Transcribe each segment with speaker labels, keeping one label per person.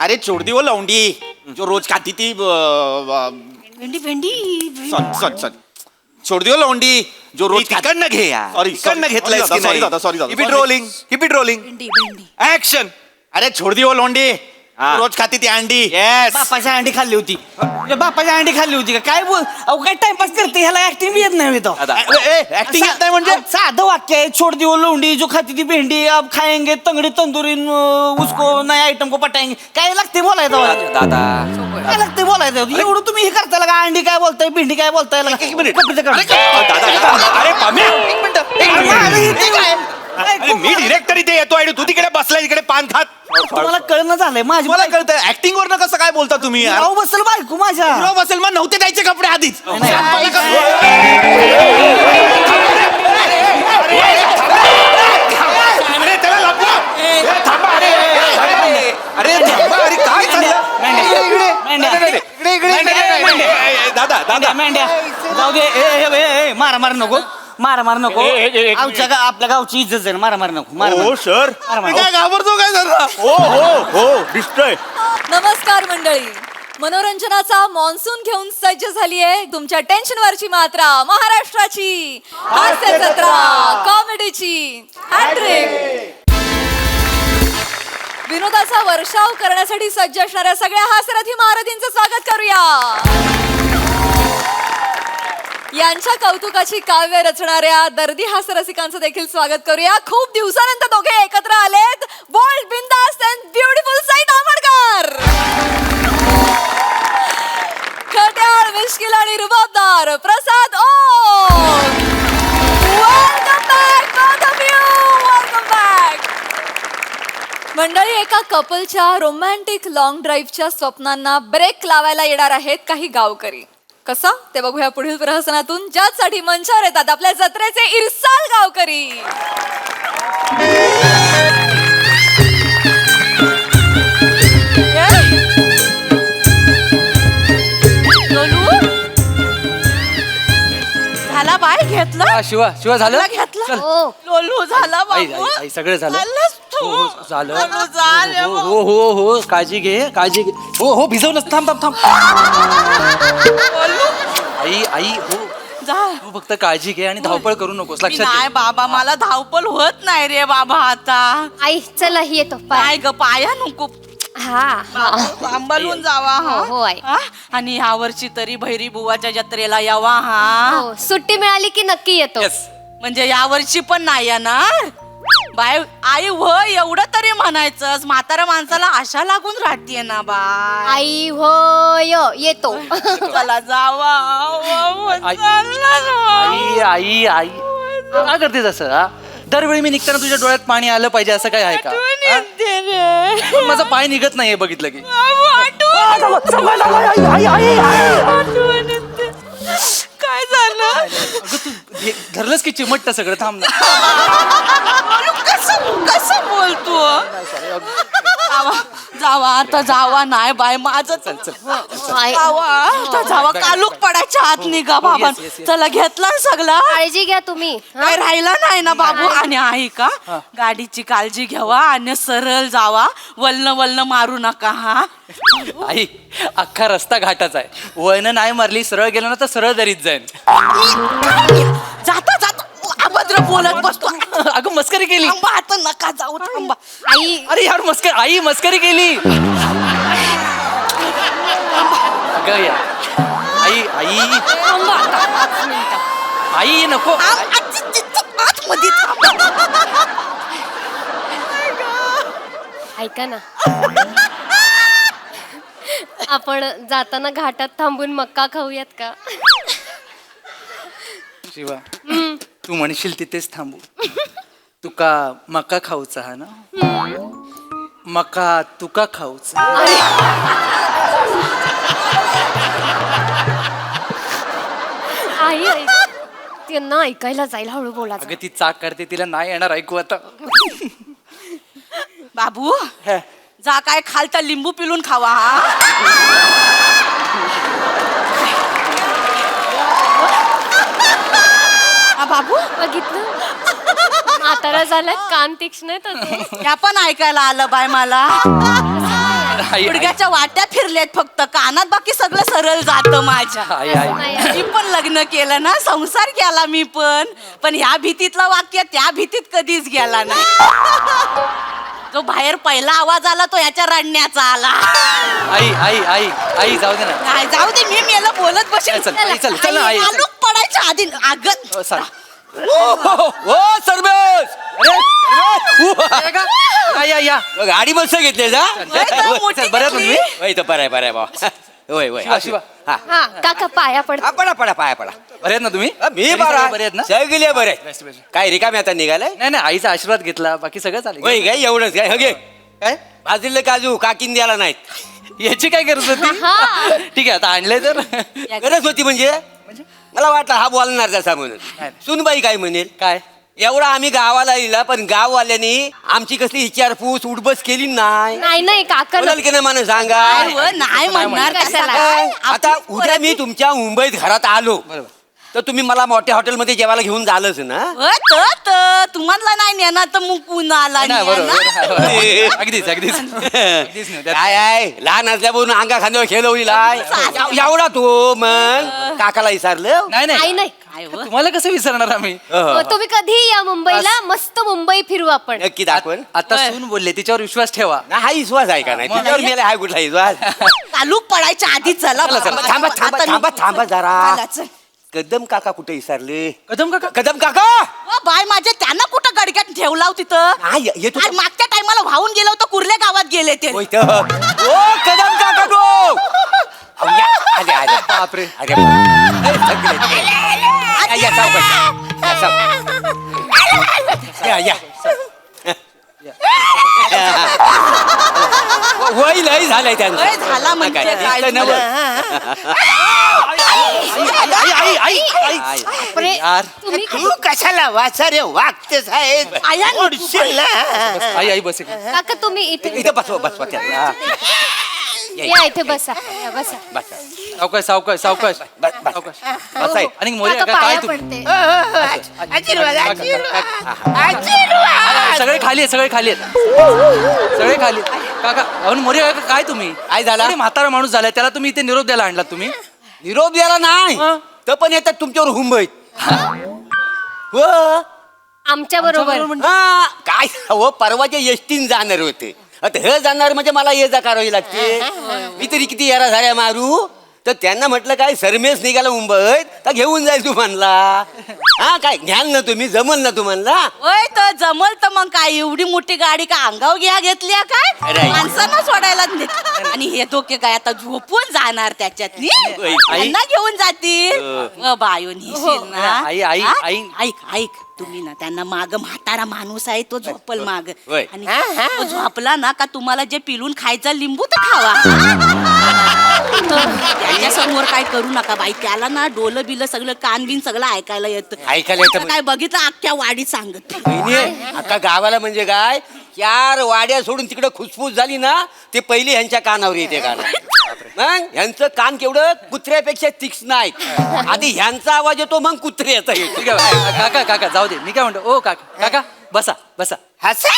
Speaker 1: अरे छोड़ दी वो लौंडी जो रोज खाती थी
Speaker 2: भेंडी भेंडी
Speaker 1: छोड़ दी वो लौंडी जो रोज
Speaker 3: तिकडनं घे यार.
Speaker 1: सॉरी
Speaker 3: तिकडनं घेतलंयस की
Speaker 1: सॉरी
Speaker 3: नाही?
Speaker 1: दादा sorry
Speaker 3: Keep it rolling. Keep it rolling.
Speaker 2: भेंडी भेंडी
Speaker 3: Action.
Speaker 1: अरे छोड़ दी वो लौंडी
Speaker 3: हाँ.
Speaker 1: रोज खाती थी अंडी
Speaker 3: Yes.
Speaker 2: बापाची अंडी खाल्ली होती बापाची अंडी खाल्ली होती का काय बोल अहो काय टाइमपास करते ह्याला ऍक्टिंग येत नाही तो
Speaker 3: दादा.
Speaker 1: ऍक्टिंग येत नाही म्हणजे
Speaker 2: साधं वाक्य आहे छोड़ दी वो लोंडी जो खाती थी भेंडी अब खाएंगे तंगड़ी तंदूरी उसको नया आइटम को पटाएंगे काय लागते बोलायचं
Speaker 3: दादा
Speaker 2: काय लागते बोलायचं एवढं तुम्ही हे करता का अंडी काय बोलताय भेंडी काय बोलताय
Speaker 3: एक मिनिट. अरे पाम्या, एक मिनिट. अरे मी डिरेक्टर इथे येतो आणि तू तिकडे बसलाय इकडे पान खात.
Speaker 2: तुम्हाला कळणं झालंय माझी
Speaker 1: मला कळतं ऍक्टिंग वरनं कसं काय बोलता तुम्ही यार
Speaker 2: भाऊ बसल बायको माझ्या
Speaker 1: पुरावा असेल मग नव्हते द्यायचे कपडे आधीच
Speaker 3: अरे त्याला लपवा. ए, थांबा. अरे थांबा. अरे काय चाललं? इकडे. दादा
Speaker 2: मेंढ्या जाऊ दे मारा नको मारा नको आपल्या गावची इज्जत जाईल मारा नको
Speaker 3: हो सर
Speaker 1: काय घाबरतो काय जरा
Speaker 3: हो दिसतोय.
Speaker 4: नमस्कार मंडळी. मनोरंजनाचा मॉन्सून घेऊन सज्ज झाली आहे तुमच्या टेन्शनवरची मात्रा महाराष्ट्राची हास्य जत्रा कॉमेडीची हॅट्रिक. विनोदाचा वर्षाव करण्यासाठी सज्ज असणाऱ्या सगळ्या हास्यरथी महारथींचं स्वागत करूया. यांच्या कौतुकाची काव्य रचणाऱ्या दर्दी हास्यरसिकांचं देखील स्वागत करूया. खूप दिवसानंतर दोघे एकत्र आलेत. बोल्ड बिंदास अँड ब्युटिफुल साई आंबेडकर. खट्याळ मिश्किल आणि रुबाबदार Prasad Oak. Welcome back both of you. Welcome back. मंडळी, एका कपलच्या रोमॅन्टिक लॉंग ड्राईव्हच्या स्वप्नांना ब्रेक लावायला येणार आहेत काही गावकरी. कसा ते बघूया पुढील प्रहसनातून, ज्यासाठी मंचावर येतात आपल्या जत्रेचे इरसाल गावकरी.
Speaker 2: झाला बाय घेतला
Speaker 5: शिवा झालं
Speaker 2: घेतला
Speaker 5: चल.
Speaker 2: लोलू झाला
Speaker 5: आई
Speaker 2: बाबू
Speaker 5: आई सगळं झालं
Speaker 2: चाललास तू.
Speaker 5: झालं
Speaker 2: लोलू झालं
Speaker 5: हो काळजी घे हो भिजवलंच थांब आई हो
Speaker 2: जा
Speaker 5: हो फक्त काळजी घे आणि धावपळ करू नकोस लक्षात
Speaker 2: नाही
Speaker 5: घे.
Speaker 2: बाबा मला धावपल होत नाही रे बाबा आता
Speaker 6: आई चला येतो
Speaker 2: काय ग पाया नको
Speaker 6: हा
Speaker 2: सांभाळून जावा
Speaker 6: हो, आई.
Speaker 2: हा आणि ह्या वर्षी तरी भैरी बुवाच्या जत्रेला यावा हा
Speaker 6: हो सुट्टी मिळाली की नक्की येतो
Speaker 5: Yes.
Speaker 2: म्हणजे या वर्षी पण नाही येणार बाय आई व एवढं तरी म्हणायचं म्हाताऱ्या माणसाला आशा लागून राहतीये ना बाय
Speaker 6: आई होय येतो
Speaker 2: चला जावा
Speaker 5: आई आई काय करते तसं हा? दरवेळी मी निघताना तुझ्या डोळ्यात पाणी आलं पाहिजे असं काय आहे का हा? माझं पाय निघत नाहीये बघितलं की
Speaker 2: काय झालं
Speaker 5: अगं तू धरलंस की चिमटतं सगळं थांब ना
Speaker 2: कसं बोलतो जावा आता जावा नाही बाय माझं
Speaker 6: आई,
Speaker 2: जावा आता जावा कालूक पडायच्या आत निघा बाबा
Speaker 5: Yes, yes, yes.
Speaker 2: चला घेतला ना सगळा
Speaker 6: काळजी घ्या तुम्ही हा?
Speaker 2: काय राहिला नाही ना बाबू आणि आहे का गाडीची काळजी घ्यावा आणि सरळ जावा वल्न मारू नका हा
Speaker 5: आई अख्खा रस्ता घाटाचा आहे वळण नाही मारली सरळ गेलं ना तर सरळ दरीत जाईन
Speaker 2: जाता अभद्र बोलत बसतो
Speaker 5: अगं मस्करी केली
Speaker 2: थांबा आता नका जाऊ थांबा
Speaker 6: आई
Speaker 5: अरे यार आई मस्करी केली अगं या आई आई नको
Speaker 2: आतमध्ये
Speaker 6: ऐका ना आपण जाताना घाटात थांबून मक्का खाऊयात का
Speaker 5: शिवा तू म्हणशील तिथेच थांबू तुका मका खाऊचा हा ना मका तुका खाऊचा
Speaker 6: आई त्यांना ऐकायला जाईल हळू बोला
Speaker 5: अगं ती चाक करते तिला नाही येणार ऐकू आता
Speaker 2: बाबू
Speaker 5: हे.
Speaker 2: जा काय खालता लिंबू पिलून खावा हा हा बाबू
Speaker 6: बघितलं म्हातारा झाला कान तीक्ष्ण आहेत अजून.
Speaker 2: या पण ऐकायला आलं बाय मला
Speaker 5: आई.
Speaker 2: गुडघ्याच्या वाट्या फिरल्यात फक्त कानात बाकी सगळं सरळ जातं माझ्या
Speaker 5: आई आई
Speaker 6: नाही.
Speaker 2: मी पण लग्न केलं ना संसार केला मी पण ह्या भीतीतलं वाक्य त्या भीतीत कधीच गेला नाही जो बाहेर पहिला आवाज आला तो याच्या रडण्याचा आला
Speaker 5: आई आई आई आई जाऊ दे ना.
Speaker 2: काय जाऊ दे मी मेला बोलत बसेल
Speaker 5: चल, आई, चल, चल ना, आई, चल.
Speaker 2: आलूक पडायच्या आधी
Speaker 5: ओ, सर.
Speaker 3: ओ सरबस
Speaker 5: हे का? या या
Speaker 3: गाडी मस्त घेतली जा
Speaker 2: होय तर, मोठी
Speaker 5: बरं तुम्ही
Speaker 2: घेतली.
Speaker 3: होय तर बरं आहे बा होय होय
Speaker 5: शिवा, शिवा.
Speaker 3: हा
Speaker 6: हा काका पाया पड
Speaker 3: हा, पडा पडा पाया पडा
Speaker 5: बरे आहेत ना तुम्ही
Speaker 3: मी
Speaker 5: घरी
Speaker 3: बरा
Speaker 5: सगळे बरे आहेत ना
Speaker 3: सगळे बरे काय रिकामी आता निघालाय
Speaker 5: नाही नाही आईचा आशीर्वाद घेतला बाकी सगळं चालेल
Speaker 3: होय काय एवढंच काय हगे
Speaker 5: काय
Speaker 3: भाजलेले काजू काकीन द्यायला नाहीत
Speaker 5: याची काय गरज होती ठीक आहे आता आणलंय तर
Speaker 3: गरज होती म्हणजे मला वाटलं हा बोलणार जसा म्हणून सुनबाई काय म्हणेल
Speaker 5: काय
Speaker 3: एवढा आम्ही गावाला लिहिला पण गाववाल्यांनी आमची कसली विचारपूस उठबस केली नाही
Speaker 6: नाही नाही काका
Speaker 3: बोलाल की नाही मला सांगा
Speaker 2: नाही व, नाही म्हणणार
Speaker 6: कशाला?
Speaker 2: काय?
Speaker 3: आता
Speaker 2: आपली
Speaker 3: उद्या मी तुमच्या मुंबईत घरात आलो
Speaker 5: बरोबर
Speaker 3: तर तुम्ही मला मोठ्या हॉटेलमध्ये जेवायला घेऊन झालंच ना
Speaker 2: तुम्हाला नाही नेणार तर मग कुणाला
Speaker 5: नाही,
Speaker 2: नेणार?
Speaker 5: बरोबर अगदीच अगदीच अगदीच नाही त्यात-
Speaker 3: काय आहे लहान असल्यापासून अंगा खांद्यावर खेळवलीलाय एवढा तो मग काकाला विचारलं
Speaker 5: नाही
Speaker 6: नाही
Speaker 5: नाही
Speaker 6: नाही
Speaker 2: काय व?
Speaker 5: तुम्हाला कसं विसरणार आम्ही
Speaker 6: तुम्ही कधी या मुंबईला मस्त मुंबई फिरू आपण
Speaker 3: नक्की दाखवून
Speaker 5: आता
Speaker 2: होय.
Speaker 5: सून बोलले तिच्यावर विश्वास ठेवा
Speaker 3: ना हा विश्वास आहे का नाही
Speaker 5: मग.
Speaker 3: तुझ्यावर मेला हाय कुठला विश्वास
Speaker 2: तालूक पडायच्या आधी चला
Speaker 5: चला, चला.
Speaker 2: बाबा.
Speaker 3: थांबा थांबा
Speaker 2: आता
Speaker 3: थांबा
Speaker 2: मी-
Speaker 3: थांबा जरा
Speaker 2: चला, चल.
Speaker 3: कदम काका कुठे विसरले
Speaker 5: कदम काका
Speaker 3: कदम काका
Speaker 2: व, बाय माझे त्यांना कुठं गडक्यात ठेवला हो तिथं
Speaker 3: हा, येतो
Speaker 2: आज मागच्या टायमाला वाहून गेलो तर कुर्ल्या गावात गेले ते
Speaker 3: होय तर. ओ कदम काका गो अहो, या, आले आले
Speaker 5: बापरे
Speaker 3: अरे बाप. ए, सगळे. या, सावकाश. या, सावकाश. या. वय लय झालंय त्यांचं
Speaker 2: वय झाला म्हणजे
Speaker 3: काय?
Speaker 2: काय
Speaker 3: इथं नवं. आई.
Speaker 6: बापरे,
Speaker 5: यार
Speaker 6: तुम्ही
Speaker 1: तू कशाला वाचा रे वागते साहेब
Speaker 2: आया,
Speaker 1: ओढशील ना.
Speaker 5: आई आई बस
Speaker 6: काका तुम्ही इथे
Speaker 3: इथं बसवा त्यांना
Speaker 6: या इथे बसा या, बसा
Speaker 3: बसा
Speaker 5: सावकाश सावकाश सावकाश
Speaker 3: बस, बस.
Speaker 5: सावकाश
Speaker 3: बस आहे.
Speaker 5: आणि मोरे
Speaker 6: काका
Speaker 5: काय
Speaker 6: पाया
Speaker 5: तुम्ही
Speaker 6: पडते
Speaker 1: आशीर्वाद आशीर्वाद
Speaker 5: सगळे खाली आहेत सगळे खाली आहेत सगळे खाली आहेत. काका अहो मोरे काका काय तुम्ही
Speaker 3: काय झालं?
Speaker 5: एवढे म्हातारा माणूस झालाय त्याला तुम्ही इथे निरोप द्यायला आणलात तुम्ही
Speaker 3: निरोप द्यायला नाही
Speaker 5: हं.
Speaker 3: तर पण येतात तुमच्यावर हुंबईत हो
Speaker 6: आमच्या बरोबर
Speaker 3: हा काय हो परवाच्या एसटीन जाणार होते आता हे जाणार म्हणजे मला ये जा करावी लागते मी तरी किती येरा झाल्या मारू तर त्यांना म्हटलं काय सरमेस निघाला मुंबईत तर घेऊन जाईल तू म्हणला हा काय घ्याल ना तुम्ही जमल ना तू म्हणला
Speaker 2: होय तर जमल तर मग काय एवढी मोठी गाडी का अंगावर घ्या घेतली आहे काय
Speaker 3: अरे.
Speaker 2: माणसांना सोडायला नेत. आणि हे धोके काय आता झोपून जाणार त्याच्यातनी
Speaker 3: आई.
Speaker 2: त्यांना घेऊन जातील बायो नेशील ना
Speaker 5: आई, आई,
Speaker 2: हा?
Speaker 5: आई.
Speaker 2: ऐक ऐक तुम्ही ना त्यांना माग म्हातारा माणूस आहे तो झोपल माग
Speaker 3: होय.
Speaker 2: आणि तो झोपला ना का तुम्हाला जे पिलून खायचं लिंबू तर खावा त्याच्या समोर काय करू नका बाई त्याला ना डोलं बिलं सगळं कान बिन सगळं ऐकायला येतं
Speaker 3: ऐकायला येतं
Speaker 2: आता काय बघितलं अख्ख्या वाडीत सांगत
Speaker 3: बहिणी अख्खा गावाला म्हणजे काय 4 वाड्या सोडून तिकडे खुसफुस झाली ना ते पहिले ह्यांच्या कानावर येते गाणं मग ह्यांचं कान केवढं कुत्र्यापेक्षा तीक्ष्ण आहे आधी ह्यांचा आवाज येतो मग कुत्रे येता
Speaker 5: ठीक आहे काका काका जाऊ दे मी काय म्हणतो ओ काका काका बसा बसा
Speaker 1: हसा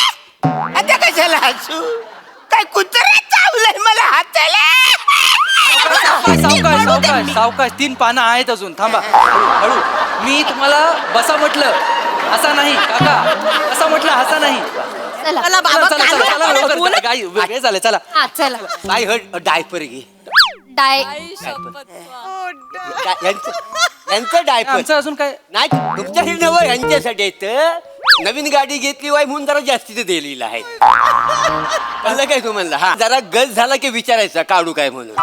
Speaker 1: आता कशाला हसू काय कुत्रा चावलंय मला हाताला
Speaker 5: सावकाश सावकाश सावकाश 3 पानं आहेत अजून थांबा हळू मी तुम्हाला बसा म्हटलं असा नाही काका असा म्हटलं असा नाही
Speaker 6: चला
Speaker 2: चला बाबा
Speaker 5: चला चला चला
Speaker 2: कानाला
Speaker 5: लवकर
Speaker 2: बोला.
Speaker 5: काय वेळ झालं चला
Speaker 6: हा चला
Speaker 3: काय डायपर घे
Speaker 6: डाय
Speaker 3: यांचं डायपर
Speaker 5: आमचं अजून काय
Speaker 3: नाही तुमच्यासाठी नवं यांच्यासाठी येत नवीन गाडी घेतली वाय म्हणून जरा जास्तीच दिलेलं आहे कळलं काय तुम्हाला हा जरा गज झाला की विचारायचा काढू काय म्हणून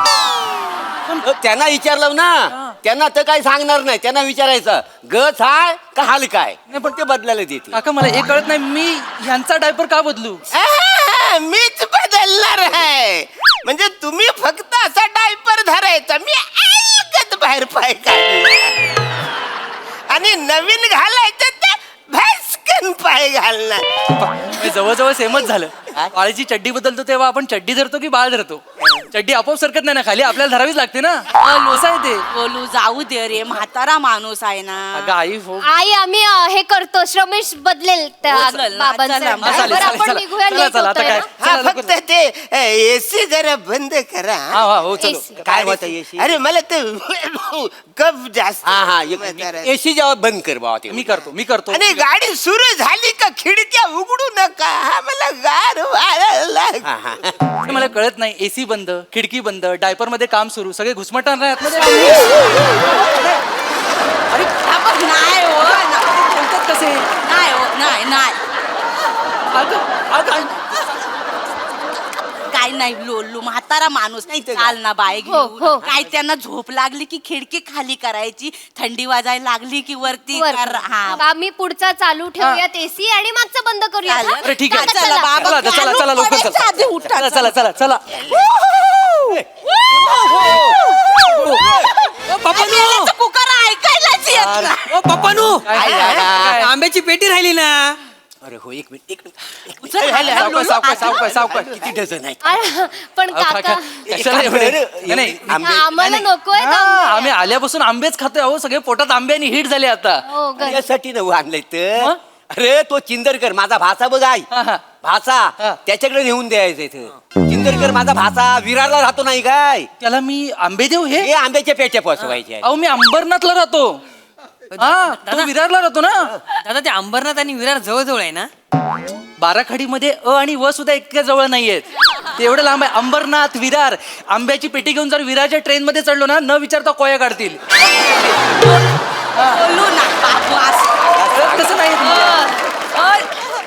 Speaker 3: पण त्यांना विचारलं ना त्यांना तर काय सांगणार नाही त्यांना विचारायचं गज हाय का हाल काय नाही पण ते बदलायला देते
Speaker 5: काका मला हे कळत नाही मी ह्यांचा डायपर का बदलू
Speaker 1: मीच बदलणार आहे म्हणजे तुम्ही फक्त असा डायपर धरायचा मी ऐकत बाहेर पाय काढला आणि नवीन घालायचं ते भस्कन पाय घालणार
Speaker 5: हे जवळजवळ सेमच झालं बाळाची चड्डी बदलतो तेव्हा आपण चड्डी धरतो की बाळ धरतो चड्डी आपोआप सरकत नाही ना खाली, आपल्याला धरावीच लागते ना. असं आहे ते.
Speaker 2: बोलू जाऊ दे रे, म्हातारा माणूस आहे ना.
Speaker 5: अगं आई हो.
Speaker 6: आई आम्ही हे करतो, श्रमेश बदलेल त्या
Speaker 2: हो, चल ना,
Speaker 6: बाबांचं.
Speaker 2: चला,
Speaker 6: बरं,
Speaker 5: चालेल,
Speaker 6: आपण
Speaker 5: चला,
Speaker 6: निघूया,
Speaker 5: चला,
Speaker 6: late
Speaker 5: चला, आता
Speaker 6: होतंय
Speaker 5: काय?
Speaker 6: ना.
Speaker 1: हा
Speaker 5: चला,
Speaker 1: फक्त ते एसी जरा बंद करा.
Speaker 5: हा हा हो चलो.
Speaker 6: AC.
Speaker 3: काय होतं एसी?
Speaker 1: अरे मला ते कफ जास्त
Speaker 3: हा हा
Speaker 1: जरा.
Speaker 3: एसी जेव्हा बंद कर बाबा ते.
Speaker 5: मी करतो.
Speaker 1: आणि गाडी सुरू झाली का खिडक्या उघडू नका, हा मला गार वारा लाग.
Speaker 3: हा, हा.
Speaker 5: हे मला कळत नाही, एसी बंद, खिडकी बंद, डायपर मध्ये काम सुरू, सगळे घुसमटणार नाही आतमध्ये. अरे
Speaker 2: नाही हो,
Speaker 5: बोलतात कसे?
Speaker 2: नाही हो, नाही
Speaker 5: अगं
Speaker 2: काय नाही, लोलू म्हातारा माणूस नाही, चाल ना बाय
Speaker 6: हो, हो.
Speaker 2: घेऊन. काय त्यांना झोप लागली की खिडकी खाली करायची, थंडी वाजायला लागली की वरती
Speaker 6: वर.
Speaker 2: कर. हा
Speaker 6: आम्ही पुढचा चालू ठेवूयात एसी आणि मागचा बंद करूयात.
Speaker 2: चालेल.
Speaker 6: हा?
Speaker 5: अरे ठीक आहे.
Speaker 2: चला, बाबा,
Speaker 5: चला चला चला लवकर
Speaker 2: पडायच्या आधी
Speaker 5: चला.
Speaker 2: उठा,
Speaker 5: चला चला चला.
Speaker 2: मेल्याचं कुकर ऐकायलाच येत नाही.
Speaker 7: ओ पप्पानू
Speaker 5: काय झालं?
Speaker 7: आंब्याची पेटी राहिली ना.
Speaker 3: अरे हो एक मिनिट.
Speaker 5: सावकाश.
Speaker 3: किती डझन आहेत?
Speaker 6: अरे, पण काका
Speaker 5: कशाला एवढे? नाही,
Speaker 6: आम्हाला नकोय
Speaker 5: हा, आम्ही आल्यापासून आंबेच खातोय अहो, सगळे पोटात आंब्यानी हिट झाले आता.
Speaker 6: हो ग.
Speaker 3: यासाठी नव आणलंय तर.
Speaker 5: मग?
Speaker 3: अरे तो चिंदरकर माझा भाचा बघ आई.
Speaker 5: हा, हा.
Speaker 3: भाचा
Speaker 5: हा.
Speaker 3: त्याच्याकडे नेऊन द्यायचं इथं. चिंदरकर माझा भाचा विरारला राहतो नाही काय.
Speaker 5: त्याला मी आंबे देऊ हे?
Speaker 3: हे आंब्याच्या पेट्या पोचवायच्या.
Speaker 5: अहो मी अंबरनाथला राहतो. हा तो विरारला राहतो ना.
Speaker 7: दादा ते अंबरनाथ आणि विरार जवळ आहे ना.
Speaker 5: बाराखडीमध्ये अ आणि व सुद्धा इतक्या जवळ नाहीयेत. ते एवढं लांब आहे. अंबरनाथ विरार. आंब्याची पेटी घेऊन जर विरारच्या ट्रेन मध्ये चढलो ना, न विचारता कोया काढतील.
Speaker 2: बोलू ना बाबू असं.
Speaker 5: तसं नाही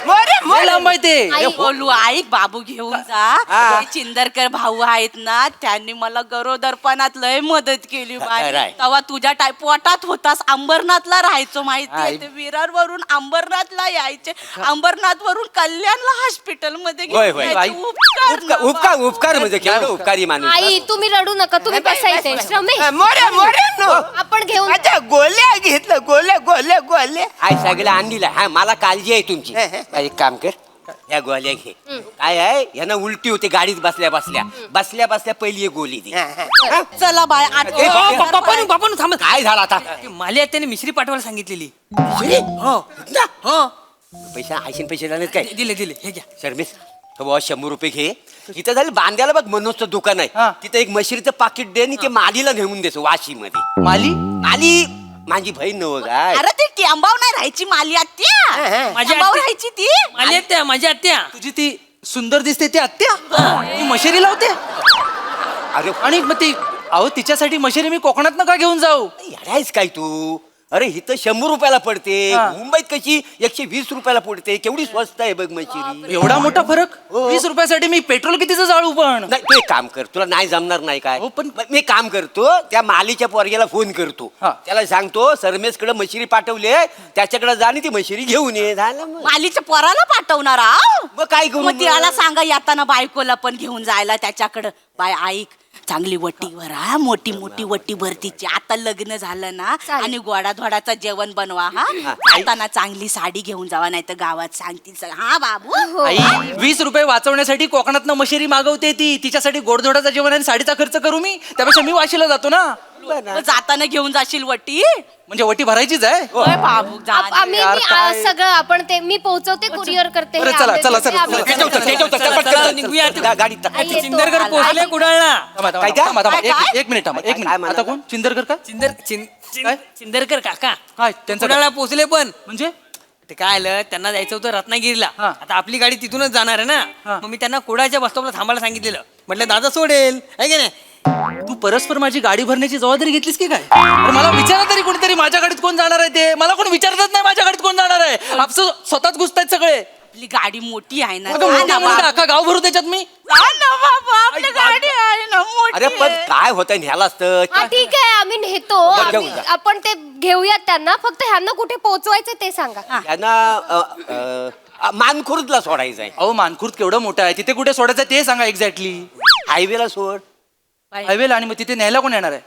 Speaker 1: मोरे
Speaker 5: लय
Speaker 1: मोरे
Speaker 5: लांब आहे ते.
Speaker 6: आई.
Speaker 2: बोलू ऐक, बाबू घेऊन जा.
Speaker 3: हा.
Speaker 2: ते चिंदरकर भाऊ आहेत ना, त्यांनी मला गरोदरपणात लय मदत केली बाई.
Speaker 3: खरंय.
Speaker 2: तेव्हा तुझ्या पोटात होतास, अंबरनाथला राहायचो
Speaker 5: आई.
Speaker 2: माहितीये. ते विरार वरून अंबरनाथला यायचे, अंबरनाथ वरून कल्याणला हॉस्पिटल मध्ये
Speaker 3: होय,
Speaker 2: घेऊन
Speaker 3: होय.
Speaker 2: जायचे. उपकार ना
Speaker 3: उपकार
Speaker 2: बाबू.
Speaker 3: उपकार म्हणजे केवढं उपकारी माणूस.
Speaker 6: आई तुम्ही रडू नका, तुम्ही बसायचे. श्रमेश
Speaker 1: मोरे मोरे नो
Speaker 6: आपण घेऊन
Speaker 1: अच्छा गोल्या घेतलं, गोल्या
Speaker 3: आय सगळं आणलीला. हा मला काळजी आहे तुमची. एक काम कर, या गोळ्या घे. काय आहे यांना उलटी होते गाडीत बसल्या पहिली एक गोळी दे.
Speaker 2: चला बाय
Speaker 3: ए, बाप,
Speaker 7: पप्पानू थांब.
Speaker 3: काय झालं आता?
Speaker 7: माली त्याने मिश्री पाठवायला सांगितलेली.
Speaker 3: हो
Speaker 7: हो
Speaker 3: पैसे झाले काय?
Speaker 7: दिले हे घ्या.
Speaker 3: शर्मिस तो बाबा 100 रुपये घे. तिथं झालं बांध्याला बघ मनोजचं दुकान आहे.
Speaker 5: हा.
Speaker 3: तिथं एक मशिरीचं पाकिट दे आणि ते मालीला नेऊन देतो वाशी मध्ये.
Speaker 5: माली
Speaker 3: माली माझी बहीण नव काय.
Speaker 2: अरे ती टिंबाव नाही राहायची, माली आत्या.
Speaker 7: माझी
Speaker 2: टिंबाव
Speaker 7: आत्या.
Speaker 2: राहायची ती.
Speaker 7: माली आत्या माझी आत्या.
Speaker 5: तुझी ती सुंदर दिसते ती आत्या. ती मशेरी लावते.
Speaker 3: अरे
Speaker 5: आणि मग ती अहो तिच्यासाठी मशेरी मी कोकणात का घेऊन जाऊ?
Speaker 3: येडायस काय तू? अरे इथं 100 रुपयाला पडते.
Speaker 5: हा.
Speaker 3: मुंबईत कशी 120 रुपयाला पडते. केवढी स्वस्त आहे बघ मशिरी.
Speaker 5: एवढा मोठा फरक?
Speaker 3: हो.
Speaker 5: 20 रुपयासाठी मी पेट्रोल कितीचं जाळू पण.
Speaker 3: नाही तू एक काम कर, तुला नाही जमणार नाही काय.
Speaker 5: हो, पण-
Speaker 3: मी काम करतो, त्या मालीच्या पोरग्याला फोन करतो.
Speaker 5: हा.
Speaker 3: त्याला सांगतो सरमेसकडे मशिरी पाठवले, त्याच्याकडे जा आणि ती मशिरी घेऊन ये. झालं मग.
Speaker 2: मालीच्या पोराला पाठवणार आहो.
Speaker 3: मग काय करू
Speaker 2: मग
Speaker 3: मग?
Speaker 2: त्याला सांगा येताना बायकोला पण घेऊन जायला त्याच्याकडं. बाय ऐक, चांगली वटीवर हा, मोठी वटी भरतीची. आता लग्न झालं ना,
Speaker 6: चालेल.
Speaker 2: आणि गोडाधोडाचं जेवण बनवा हा. जाताना चांगली साडी घेऊन जावा, नाही तर गावात सांगतील हा बाबू.
Speaker 5: आई 20 रुपये वाचवण्यासाठी कोकणातनं मशेरी मागवते ती. तिच्यासाठी गोडधोडाचं जेवण आणि साडीचा खर्च करू मी? त्यापेक्षा मी वाशीला जातो ना.
Speaker 2: मग जाताना घेऊन जाशील वटी.
Speaker 5: म्हणजे वटी भरायचीच आहे.
Speaker 2: होय बाबू, जा.
Speaker 6: आम्ही
Speaker 5: यार, काय?
Speaker 6: सगळं आपण ते मी पोहोचवते, कुरिअर करते हे
Speaker 5: बरं, चला,
Speaker 6: आंबे.
Speaker 5: चला,
Speaker 6: ते
Speaker 5: चला,
Speaker 6: आंबे.
Speaker 7: चला, निघूया.
Speaker 3: गाडीत टाक.
Speaker 6: आई येतो.
Speaker 7: चिंदरकर
Speaker 6: आई.
Speaker 7: पोहोचले कुडाळला.
Speaker 3: काय काय?
Speaker 5: एक मिनिट थांबा. एक
Speaker 3: काय
Speaker 5: मिनिट.
Speaker 3: म्हणाला?
Speaker 5: आता कोण? चिंदरकर का? काय?
Speaker 7: चिंदरकर काका
Speaker 5: काय त्यांचं काय?
Speaker 7: कुडाळला पोहोचले. पण
Speaker 5: म्हणजे
Speaker 7: ते काय आलं, त्यांना जायचं होतं रत्नागिरीला.
Speaker 5: हा.
Speaker 7: आता आपली गाडी तिथूनच जाणार आहे ना.
Speaker 5: हा.
Speaker 7: मग मी त्यांना कुडाळच्या बस स्टॉपला थांबायला सांगितलेलं. म्हटलं दादा सोडेल आहे की नाही.
Speaker 5: तू परस्पर माझी गाडी भरण्याची जबाबदारी घेतलीस की काय? अरे मला विचारा तरी कोणीतरी माझ्या गाडीत कोण जाणार आहे ते. मला कोण विचारतच नाही माझ्या गाडीत कोण जाणार आहे. आपलं स्वतःच घुसतायत सगळे.
Speaker 2: आपली गाडी मोठी आहे ना.
Speaker 5: अगं,
Speaker 2: जा
Speaker 5: मोठी
Speaker 2: ना
Speaker 5: म्हणून
Speaker 2: बाबू.
Speaker 5: अख्खा गाव भरू त्याच्यात मी.
Speaker 2: जा ना बाबू, आपली गाडी आहे ना मोठी.
Speaker 3: अरे पण काय होतं न्यायला असतं.
Speaker 6: हा ठीक आहे, आम्ही नेतो.
Speaker 3: बरं, घेऊन
Speaker 6: आम्ही-
Speaker 3: जा.
Speaker 6: आपण ते घेऊयात त्यांना. फक्त ह्यांना कुठे पोहोचवायचं ते सांगा.
Speaker 3: यांना मानखुर्दला सोडायचं आहे.
Speaker 5: अहो मानखुर्द केवढं मोठं आहे, तिथे कुठे सोडायचं ते सांगा एक्झॅक्टली.
Speaker 3: हायवेला सोड.
Speaker 5: हायवेला. आणि मग तिथे न्यायला कोण येणार आहे?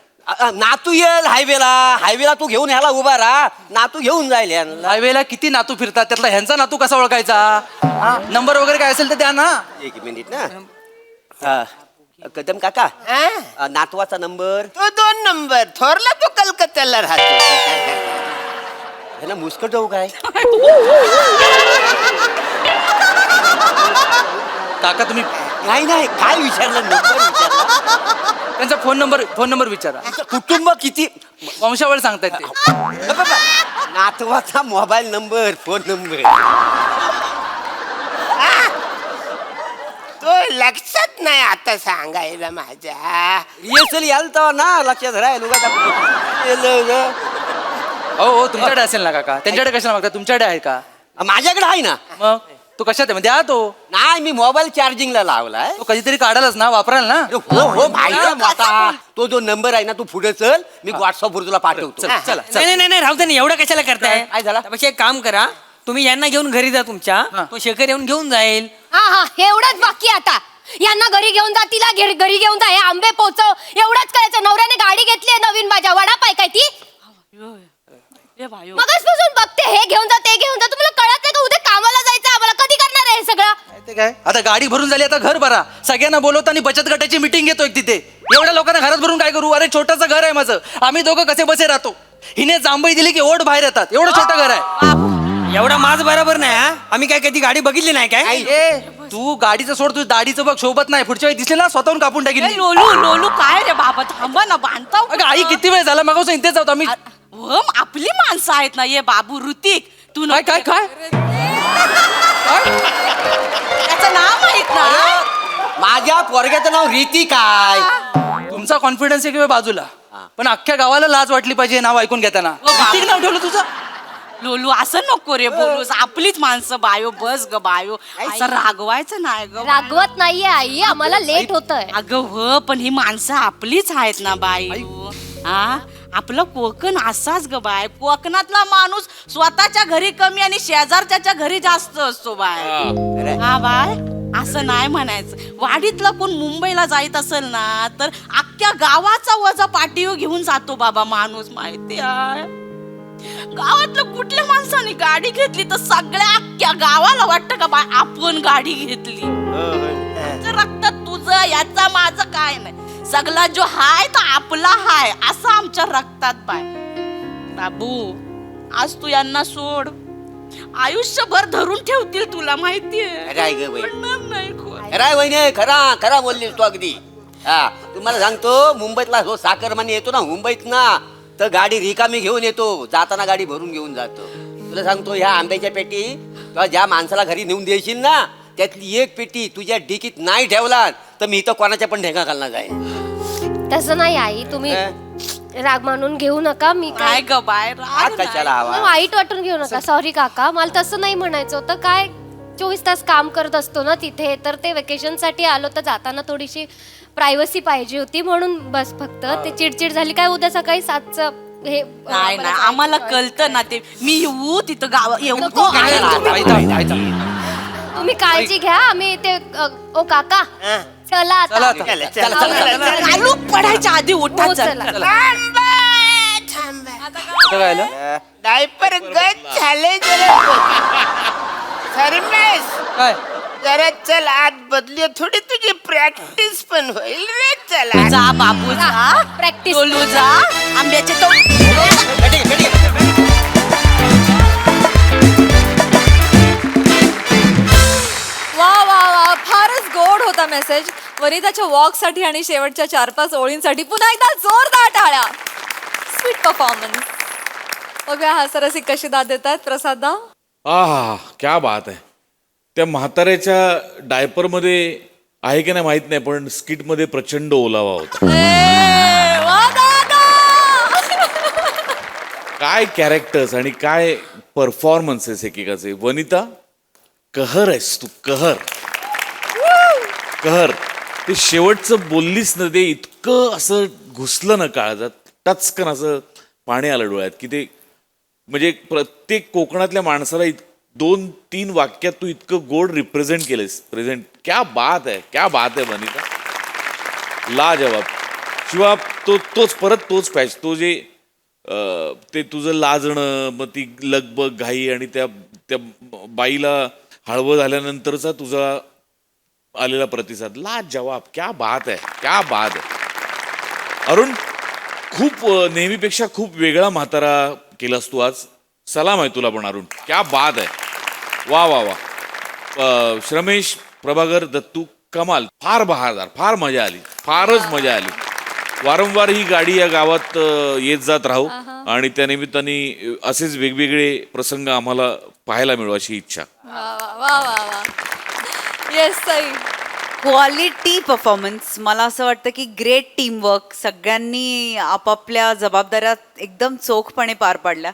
Speaker 3: नातू येईल हायवेला तू घेऊन ह्याला उभा राहा. नातू घेऊन जाईल यांना.
Speaker 5: हायवेला किती नातू फिरतात, त्यातला ह्यांचा नातू कसा ओळखायचा? नंबर वगैरे काय असेल तर द्या ना.
Speaker 3: एक मिनिट ना. हा. कदम काका
Speaker 1: हा?
Speaker 3: नातवाचा नंबर
Speaker 1: तो 2 नंबर थोरला तो कलकत्त्याला राहतो.
Speaker 3: ह्याला मुस्कट जाऊ काय
Speaker 5: काका तुम्ही
Speaker 3: नाही नाही काय विचारलं नंबर विचारला
Speaker 5: त्यांचा फोन नंबर विचारा.
Speaker 3: कुटुंब किती
Speaker 5: वंशावळ सांगतायत ते.
Speaker 3: बाबा, नातवाचा मोबाईल नंबर फोन नंबर
Speaker 1: तो लक्षात नाही आता सांगायला माझ्या.
Speaker 3: रिहर्सल याल तर ना लक्षात राहील
Speaker 5: हो तुमच्याकडे असेल ना काका, त्यांच्याकडे कशाला मागता, तुमच्याकडे आहे का?
Speaker 3: माझ्याकडे आहे ना.
Speaker 5: मग तो कशात आहे, द्या तो.
Speaker 3: नाही मी मोबाईल चार्जिंगला लावलाय.
Speaker 5: तो कधीतरी काढालच ना, वापराल ना.
Speaker 3: हो हो माहिती आहे आता. तो जो नंबर आहे ना तू पुढे चल, मी व्हॉट्सअपवर तुला पाठवतो.
Speaker 5: चला चला
Speaker 7: नाही नाही नाही राहू दे ना, एवढं कशाला करताय?
Speaker 3: काय झालं?
Speaker 7: त्यापेक्षा एक काम करा, तुम्ही यांना घेऊन घरी जा तुमच्या.
Speaker 5: हा.
Speaker 7: तो शेखर येऊन घेऊन जाईल.
Speaker 6: हा हा एवढंच बाकी आहे आता. यांना घरी घेऊन जा, तिला घरी घेऊन जा, हे आंबे पोचव, एवढंच करायचं. नवऱ्याने गाडी घेतली नवीन माझ्या, वडापाय काय ती
Speaker 2: ए भायो
Speaker 6: मगाचपासून बघते, हे घेऊन जा ते घेऊन जा. तुम्हाला कळत नाही का उद्या कामाला जायचं आम्हाला? कधी करणार आहे हे सगळं?
Speaker 5: ते काय आता गाडी भरून झाली, आता घर भरा. सगळ्यांना बोलवतो आणि बचत गटाची मीटिंग घेतो एक तिथे. एवढ्या लोकांना घरात भरून काय करू? अरे छोटंसं घर आहे माझं, आम्ही दोघं कसे बसे राहतो. हिने जांभई दिली की ओढ बाहेर येतात, एवढं छोटं घर आहे.
Speaker 7: एवढा माझ बरोबर नाही हा. आम्ही काय कधी गाडी बघितली नाही काय?
Speaker 5: ए तू गाडीचं सोड, तू दाढीचं बघ शोभत नाही. पुढच्या वेळी दिसले ना स्वतःहून कापून टाकीन
Speaker 2: ए,
Speaker 5: मी.
Speaker 2: लोलू काय रे बाबा, थांबा ना, बांधता
Speaker 5: अगं आई किती वेळ झाला, मग इथेच जातो आम्ही.
Speaker 2: आपली माणसं आहेत ना. ये बाबू ऋतिक, तू
Speaker 5: काय काय काय
Speaker 2: त्याचं नाव माहित ना.
Speaker 3: माझ्या पोरग्याचं नाव रीती काय?
Speaker 5: तुमचा कॉन्फिडन्स आहे किंवा बाजूला, पण अख्ख्या गावाला लाज वाटली पाहिजे नाव ऐकून घेताना. किती नाव ठेवलं तुझं?
Speaker 2: लोलू असं नको रे बोलूस, आपलीच माणसं बायो. बस ग बायो, असं रागवायचं नाही ग.
Speaker 6: रागवत नाहीये आई, आम्हाला लेट होतंय.
Speaker 2: अगं हो, पण ही माणसं आपलीच आहेत ना बाई. हा आपलं कोकण असाच ग बाय. कोकणातला माणूस स्वतःच्या घरी कमी आणि शेजारच्या घरी जास्त असतो बाय. हा बाय असं नाही म्हणायचं. वाडीतला कोण मुंबईला जायत असेल ना तर अख्ख्या गावाचा वजा पाठीवर घेऊन जातो बाबा माणूस, माहिती आहे. गावातलं कुठल्या माणसाने गाडी घेतली तर सगळ्या अख्ख्या गावाला वाटतं का बाय आपण गाडी घेतली. रक्तात तुझं याचा माझं काय नाही, सगळा जो हाय तो आपला हाय असं आमच्या रक्तात बाय. बाबू आज तू यांना सोड, आयुष्यभर धरून ठेवतील तुला, माहितीये.
Speaker 3: काय ग बाई?
Speaker 2: पडणार नाही कोण.
Speaker 3: खरा वहिनी, खरा खरा बोललीस तू अगदी. हा तुम्हाला सांगतो, मुंबईतला जो साखरमानी येतो ना मुंबईत ना, तर गाडी रिकामी घेऊन येतो, जाताना गाडी भरून घेऊन जातो. तुला सांगतो ह्या आंब्याच्या पेटी किंवा ज्या माणसाला घरी नेऊन द्यायशील ना, त्यातली एक पेटी तुझ्या डिकीत नाही ठेवला तर मी इथं कोणाच्या पण ढेंगा घालणार जाईल.
Speaker 6: तसं नाही आई, तुम्ही राग मानून घेऊ नका. मी
Speaker 2: काय ग बाय,
Speaker 3: हात
Speaker 2: राग
Speaker 3: कशाला
Speaker 2: नाही.
Speaker 3: हवा?
Speaker 6: वाईट वाटून घेऊ नका. सॉरी काका, मला तसं नाही म्हणायचं होतं. काय 24 तास काम करत असतो ना तिथे, तर ते वेकेशन साठी आलो, तर जाताना थोडीशी प्रायव्हसी पाहिजे होती म्हणून बस. फक्त ते चिडचिड झाली काय, उद्या सकाळी 7चं हे
Speaker 2: नाही नाही, आम्हाला कळतं ना ते. मी येऊ तिथं गाव येऊ.
Speaker 6: नको,
Speaker 2: काय
Speaker 6: आई,
Speaker 2: तुम्ही-
Speaker 6: तुम्ही काळजी घ्या. आम्ही ते ओ काका चला आता.
Speaker 5: चला आता.
Speaker 1: चला, चला, चला, चला.
Speaker 2: चालू पडायच्या आधी उठा
Speaker 6: हो,
Speaker 2: चल.
Speaker 6: चला.
Speaker 1: थांबा, थांबा.
Speaker 5: आता काय आलं?
Speaker 1: डायपर गच झाले जरा. सरमेश
Speaker 5: काय
Speaker 1: जरा चल आत बदली, थोडी तुझी प्रॅक्टिस पण होईल रे. चला
Speaker 2: जा बाबू जा,
Speaker 6: प्रॅक्टिस
Speaker 2: टोलू जा, आंब्याचे तो.
Speaker 4: वा वा वा, फारच गोड होता मेसेज. वनिताच्या वॉक साठी आणि शेवटच्या 4-5 ओळींसाठी पुन्हा एकदा जोरदार टाळ्या. Sweet performance. बघूया हा सरसी कशी दाद देतात प्रसादा.
Speaker 8: आहा क्या बात आहे. त्या म्हाताऱ्याच्या डायपरमध्ये आहे की नाही माहित नाही, पण स्किटमध्ये प्रचंड ओलावा होता.
Speaker 4: वा दादा.
Speaker 8: काय कॅरेक्टर्स आणि काय परफॉर्मन्सेस एकेकाचे. वनिता कहर आहेस तू, कहर कहर. ते शेवटचं बोललीस ना, ते इतकं असं घुसलं ना काळजात, टचकन असं पाणी आलं डोळ्यात की ते म्हणजे प्रत्येक कोकणातल्या माणसाला 2-3 वाक्यात तू इतकं गोड रिप्रेझेंट केलेस. प्रेझेंट क्या बात आहे, क्या बात आहे वनिता, लाजवाब. शिवा तोच पॅच, तो जे ते तुझं लाजणं, मग ती लगबग घाई आणि त्या बाईला हळवं झाल्यानंतरचा तुझा आलेला प्रतिसाद लाजवाब, क्या बात आहे, क्या बात आहे. अरुण, खूप नेहमीपेक्षा खूप वेगळा म्हातारा केलास तू आज. सलाम आहे तुला पण अरुण, क्या बात आहे. वा वा वा. श्रमेश, प्रभाकर, दत्तू, कमाल, फार बहारदार, फार मजा आली, फारच मजा आली. वारंवार ही गाडी या गावात येत जात राहू आणि त्या निमित्ताने असेच वेगवेगळे प्रसंग आम्हाला पाहायला मिळू अशी इच्छा.
Speaker 4: वा वा वा. येस ताई.
Speaker 9: Quality performance. मला असं वाटतं की ग्रेट टीमवर्क, सगळ्यांनी आपापल्या जबाबदाऱ्या एकदम चोखपणे पार पाडल्या.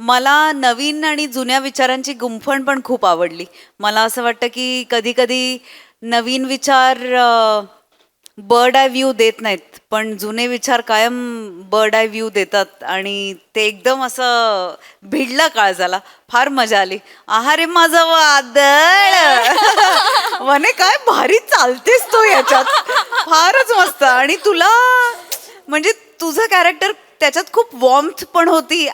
Speaker 9: मला नवीन आणि जुन्या विचारांची गुंफण पण खूप आवडली. मला असं वाटतं की कधी कधी नवीन विचार बर्ड आय व्ह्यू देत नाहीत, पण जुने विचार कायम बर्ड आय व्ह्यू देतात आणि ते एकदम असं भिडला काळजाला. फार मजा आली. आहारे माझं वादळ म्हणे काय भारी चालतेस तो याच्यात, फारच मस्त. आणि तुला म्हणजे तुझं कॅरेक्टर त्याच्यात खूप वॉर्मथ पण होती,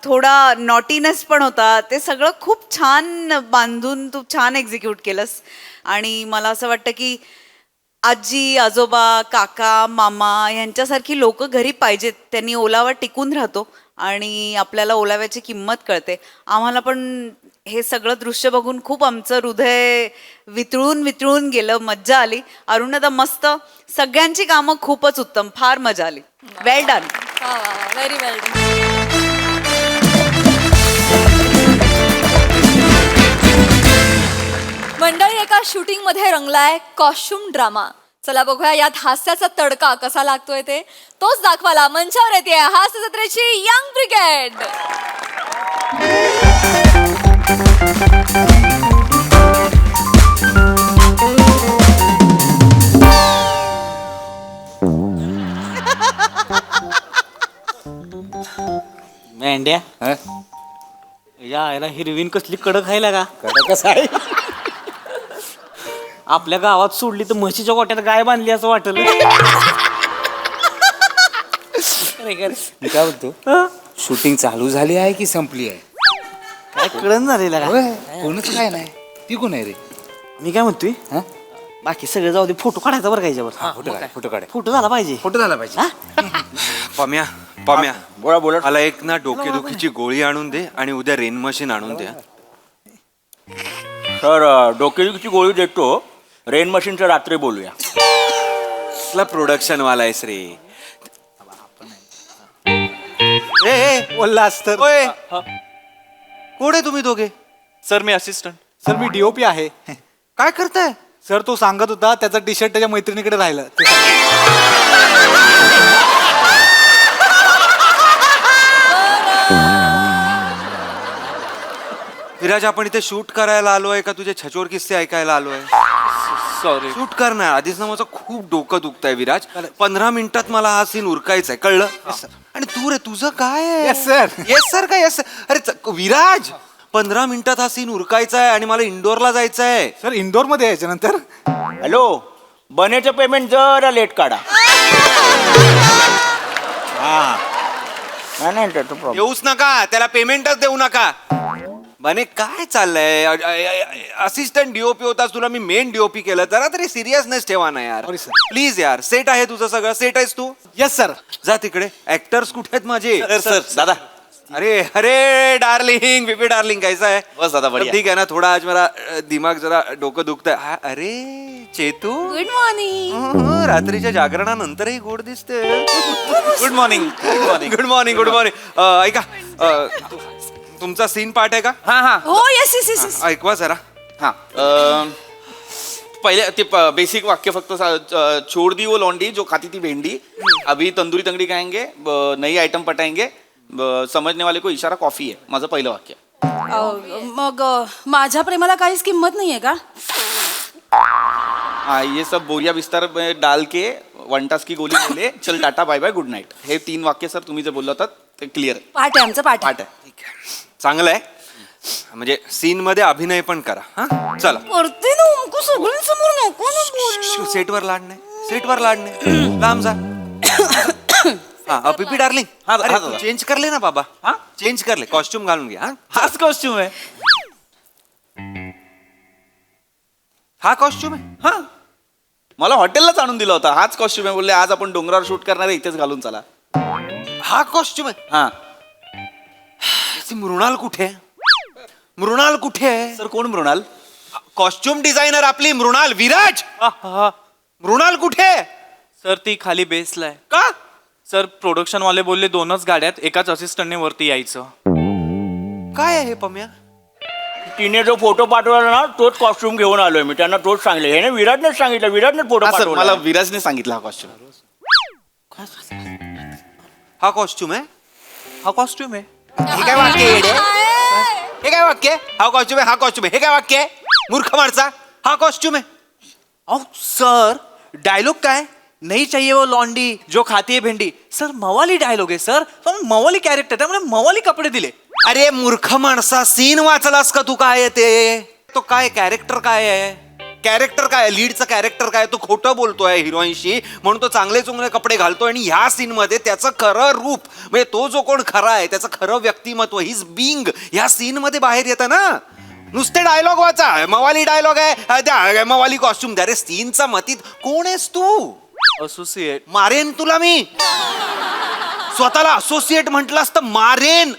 Speaker 9: थोडा नॉटीनेस पण होता. ते सगळं खूप छान बांधून तू छान एक्झिक्यूट केलंस. आणि मला असं वाटतं की आजी, आजोबा, काका, मामा यांच्यासारखी लोक घरी पाहिजेत. त्यांनी ओलावा टिकून राहतो आणि आपल्याला ओलाव्याची किंमत कळते. आम्हाला पण हे सगळं दृश्य बघून खूप आमचं हृदय वितळून गेलं. मज्जा आली. अरुणदा मस्त. सगळ्यांची कामं खूपच उत्तम, फार मजा आली. वेल डन.
Speaker 4: वा वा वा. व्हेरी वेल डन. मंडळी, एका शूटिंग मध्ये रंगलाय कॉस्ट्युम ड्रामा. चला बघूया यात हास्याचा तडका कसा लागतोय ते. तोच दाखवायला मंचावर येते हास्य जत्रेची यंग ब्रिगेड.
Speaker 7: मेंढ्या या याला हिरवीन कसली कडक खायला का?
Speaker 3: कसं आहे?
Speaker 7: आपल्या गावात सोडली तर म्हशीच्या गोट्यात गाय बांधली असं वाटलं.
Speaker 10: मी काय बोलतो, शूटिंग चालू झाली आहे की संपली आहे?
Speaker 7: काय कळण झालेला का?
Speaker 10: होय, कोणच काय नाही. ती कोण आहे रे?
Speaker 7: मी काय म्हणतोय,
Speaker 10: हा?
Speaker 7: बाकी सगळे जाऊ दे, फोटो काढायचा बरं का याच्यावर.
Speaker 10: फोटो काढ.
Speaker 7: फोटो झाला पाहिजे.
Speaker 10: फोटो झाला पाहिजे.
Speaker 11: पम्या
Speaker 10: बोला बोला.
Speaker 11: मला एक ना डोकेदुखीची गोळी आणून दे आणि उद्या रेन मशीन आणून दे.
Speaker 12: सर, डोकेदुखीची गोळी देतो, रेन मशीनचं रात्री बोलूया.
Speaker 11: कसला प्रोडक्शन वाला आहेस रे?
Speaker 10: बोलला असतं.
Speaker 11: ओय, कोण आहे तुम्ही दोघे?
Speaker 12: सर, मी असिस्टंट.
Speaker 10: सर मी डीओपी आहे.
Speaker 11: काय करताय?
Speaker 10: सर तो सांगत होता त्याचा टी शर्ट त्याच्या मैत्रिणीकडे राहिलं.
Speaker 11: विराज, आपण इथे शूट करायला आलोय का तुझे छचोर किस्से ऐकायला आलोय?
Speaker 12: सॉरी.
Speaker 11: शूट करणार आधीच ना माझं खूप डोकं दुखतंय विराज. 15 मिनिटात मला हा सीन उरकायचा आहे, कळलं? आणि तू रे, तुझं काय?
Speaker 10: Yes, sir.
Speaker 11: येस सर काय? येस. अरे विराज, 15 मिनिटात हा सीन उरकायचा आहे आणि मला इंडोरला जायचं आहे.
Speaker 10: सर इंदोर मध्ये यायच्या नंतर.
Speaker 12: हॅलो, बनेचं पेमेंट जरा लेट काढा. नाही त्याचा प्रॉब्लेम.
Speaker 11: येऊच नका, त्याला पेमेंटच देऊ नका. बने काय चाललंय? असिस्टंट डीओपी होतास, तुला मी मेन डीओपी केलं. जरा तरी सिरियसनेस ठेवा ना यार.
Speaker 10: Sorry, sir.
Speaker 11: प्लीज यार. सेट आहे तुझं सगळं? सेट आहेस तू?
Speaker 10: Yes sir.
Speaker 11: जा तिकडे. ऍक्टर्स कुठे आहेत माझे?
Speaker 12: सर दादा.
Speaker 11: अरे अरे डार्लिंग, बेबी डार्लिंग, कैसा है?
Speaker 12: बस दादा, बढ़िया.
Speaker 11: ठीक है ना. थोड़ा आज मेरा दिमाग जरा डोकं दुखतंय. अरे चेतू,
Speaker 4: गुड मॉर्निंग.
Speaker 11: रात्रीच्या जागरणानंतरही गोड दिसते.
Speaker 12: Good morning. Good morning.
Speaker 11: Good morning. Good morning. ऐका, तुमचा सीन पार्ट आहे का?
Speaker 12: हाँ.
Speaker 4: हो येस येस येस.
Speaker 11: ऐकवा जरा.
Speaker 12: हाँ. पहिले ते बेसिक वाक्य फक्त छोड़ दी वो लौंडी जो खाती थी भेंडी, अभी तंदूरी तंगड़ी खाएंगे, नई आइटम पटाएंगे, समजने वाले को इशारा कॉफी है. माझं पहिलं वाक्य.
Speaker 2: मग माझ्या प्रेमाला काहीच किंमत नाहीये का?
Speaker 12: हाँ, ये सब बोरिया बिस्तर में डाल के वनटास की गोली बोले, चल tata bye bye good night. हे 3 वाक्य सर तुम्ही जे बोलला होतात ते क्लिअर आहे.
Speaker 4: पाठ आहे आमचं पाठ.
Speaker 12: पाठ आहे.
Speaker 11: चांगलं आहे. म्हणजे सीन मध्ये अभिनय पण करा. हा, चला.
Speaker 2: करते ना उमकू सगळ्यांसमोर नको ना बोलू.
Speaker 11: सेटवर लाड नाही, सेटवर लाड नाही. लांब जा. हा, पीपी डार्लिंग. अरे तू चेंज करले ना बाबा. हा, चेंज करले, कॉस्ट्युम घालून घे. हा,
Speaker 12: हाच कॉस्ट्यूम आहे.
Speaker 11: हा कॉस्ट्युम आहे?
Speaker 12: हा मला हॉटेललाच आणून दिला होता. हाच कॉस्ट्युम आहे. बोलले आज आपण डोंगरावर शूट करणार आहे, इथेच घालून चला.
Speaker 11: हा कॉस्ट्युम आहे?
Speaker 12: हा
Speaker 11: ती मृणाल कुठे आहे? मृणाल कुठे आहे?
Speaker 12: सर कोण मृणाल?
Speaker 11: कॉस्ट्युम डिझायनर आपली मृणाल. विराज, मृणाल कुठे आहे?
Speaker 5: सर ती खाली बेसला आहे.
Speaker 11: का?
Speaker 5: सर प्रोडक्शन वाले बोलले 2च गाड्यात, एकाच असिस्टंटने वरती यायचं.
Speaker 11: काय आहे हे पम्या?
Speaker 7: तिने जो फोटो पाठवला ना तोच कॉस्ट्युम घेऊन आलोय मी. त्यांना तोच सांगले. हे विराटनेच सांगितलं. विराटने फोटो
Speaker 12: हा सर मला
Speaker 7: पाठवला.
Speaker 12: विराजने सांगितलं हा कॉस्ट्युम.
Speaker 11: हा कॉस्ट्युम आहे?
Speaker 5: हा कॉस्ट्युम आहे.
Speaker 11: हे काय वाक्य आहे येडे? हे काय वाक्य आहे? हा कॉस्ट्युम आहे, हा कॉस्ट्युम आहे. हे काय वाक्य आहे? मूर्ख माणसा, हा कॉस्ट्युम आहे.
Speaker 5: अहो सर डायलॉग काय, नहीं चाहिए वो लॉन्डी जो खाती है भेंडी. सर मवाली डायलॉग आहे सर, पण मवाली कॅरेक्टर त्यामुळे मवाली कपडे दिले.
Speaker 11: अरे मूर्ख माणसा, सीन वाचलास का तू? काय आहे ते? तो काय कॅरेक्टर काय आहे? कॅरेक्टर काय? लीडचं कॅरेक्टर काय? तो खोटं बोलतोय हिरोईनशी म्हणून तो चांगले चुंगले कपडे घालतोय आणि ह्या सीन मध्ये त्याचं खरं रूप म्हणजे तो जो कोण खरा आहे त्याचं खरं व्यक्तिमत्व हिज बिंग ह्या सीन मध्ये बाहेर येतं ना. नुसते डायलॉग वाचा, मवाली डायलॉग आहे द्या, मवाली कॉस्ट्युम द्या. रे सीनचा मतीत कोण आहेस तू?
Speaker 5: असोसिएट.
Speaker 11: मारेन तुला मी. स्वतःला असोसिएट म्हटलास तर मारेन.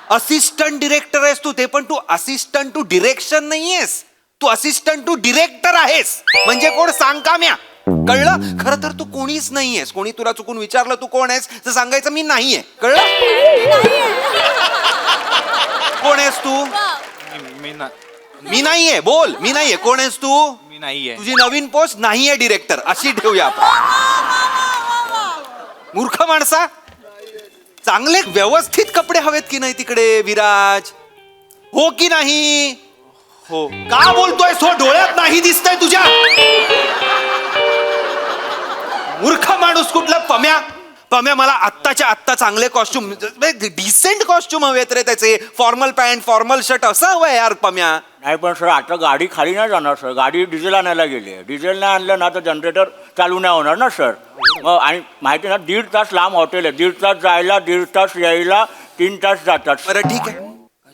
Speaker 11: असिस्टंट डिरेक्टर आहेस तू, ते पण तू असिस्टंट टू डिरेक्शन नाहीयेस, तू असिस्टंट टू डिरेक्टर आहेस. म्हणजे कोण सांग काम्या, कळलं? खरं तर तू कोणीच नाहीयेस. कोणी तुला चुकून विचारलं तू कोण आहेस तर सांगायचं मी नाहीये. कळलं? कोण आहेस तू? मी नाहीये. बोल, मी नाहीये. कोण आहेस तू?
Speaker 5: मी नाहीये.
Speaker 11: तुझी नवीन पोस्ट नाहीये डिरेक्टर, अशी ठेवूया आपण. मूर्ख माणसा, चांगले व्यवस्थित कपडे हवेत की नाही तिकडे विराज? हो की नाही?
Speaker 5: हो.
Speaker 11: का बोलतोय? तो डोळ्यात नाही दिसतंय तुझ्या? मूर्ख माणूस कुठला पम्या. पम्या मला आत्ताच्या आत्ता चांगले कॉस्ट्युम, डिसेंट कॉस्ट्युम हवेत रे त्याचे. फॉर्मल पॅन्ट, फॉर्मल शर्ट असं हवंय यार पम्या.
Speaker 7: नाही पण सर आता गाडी खाली नाही जाणार सर. गाडी डिझेल आणायला गेली. डिझेल नाही आणलं ना तर जनरेटर चालू नाही होणार ना सर. मग आणि माहिती ना 1.5 तास लांब हॉटेल आहे. 1.5 तास जायला, 1.5 तास यायला, 3 तास जातात.
Speaker 11: बरं ठीक आहे,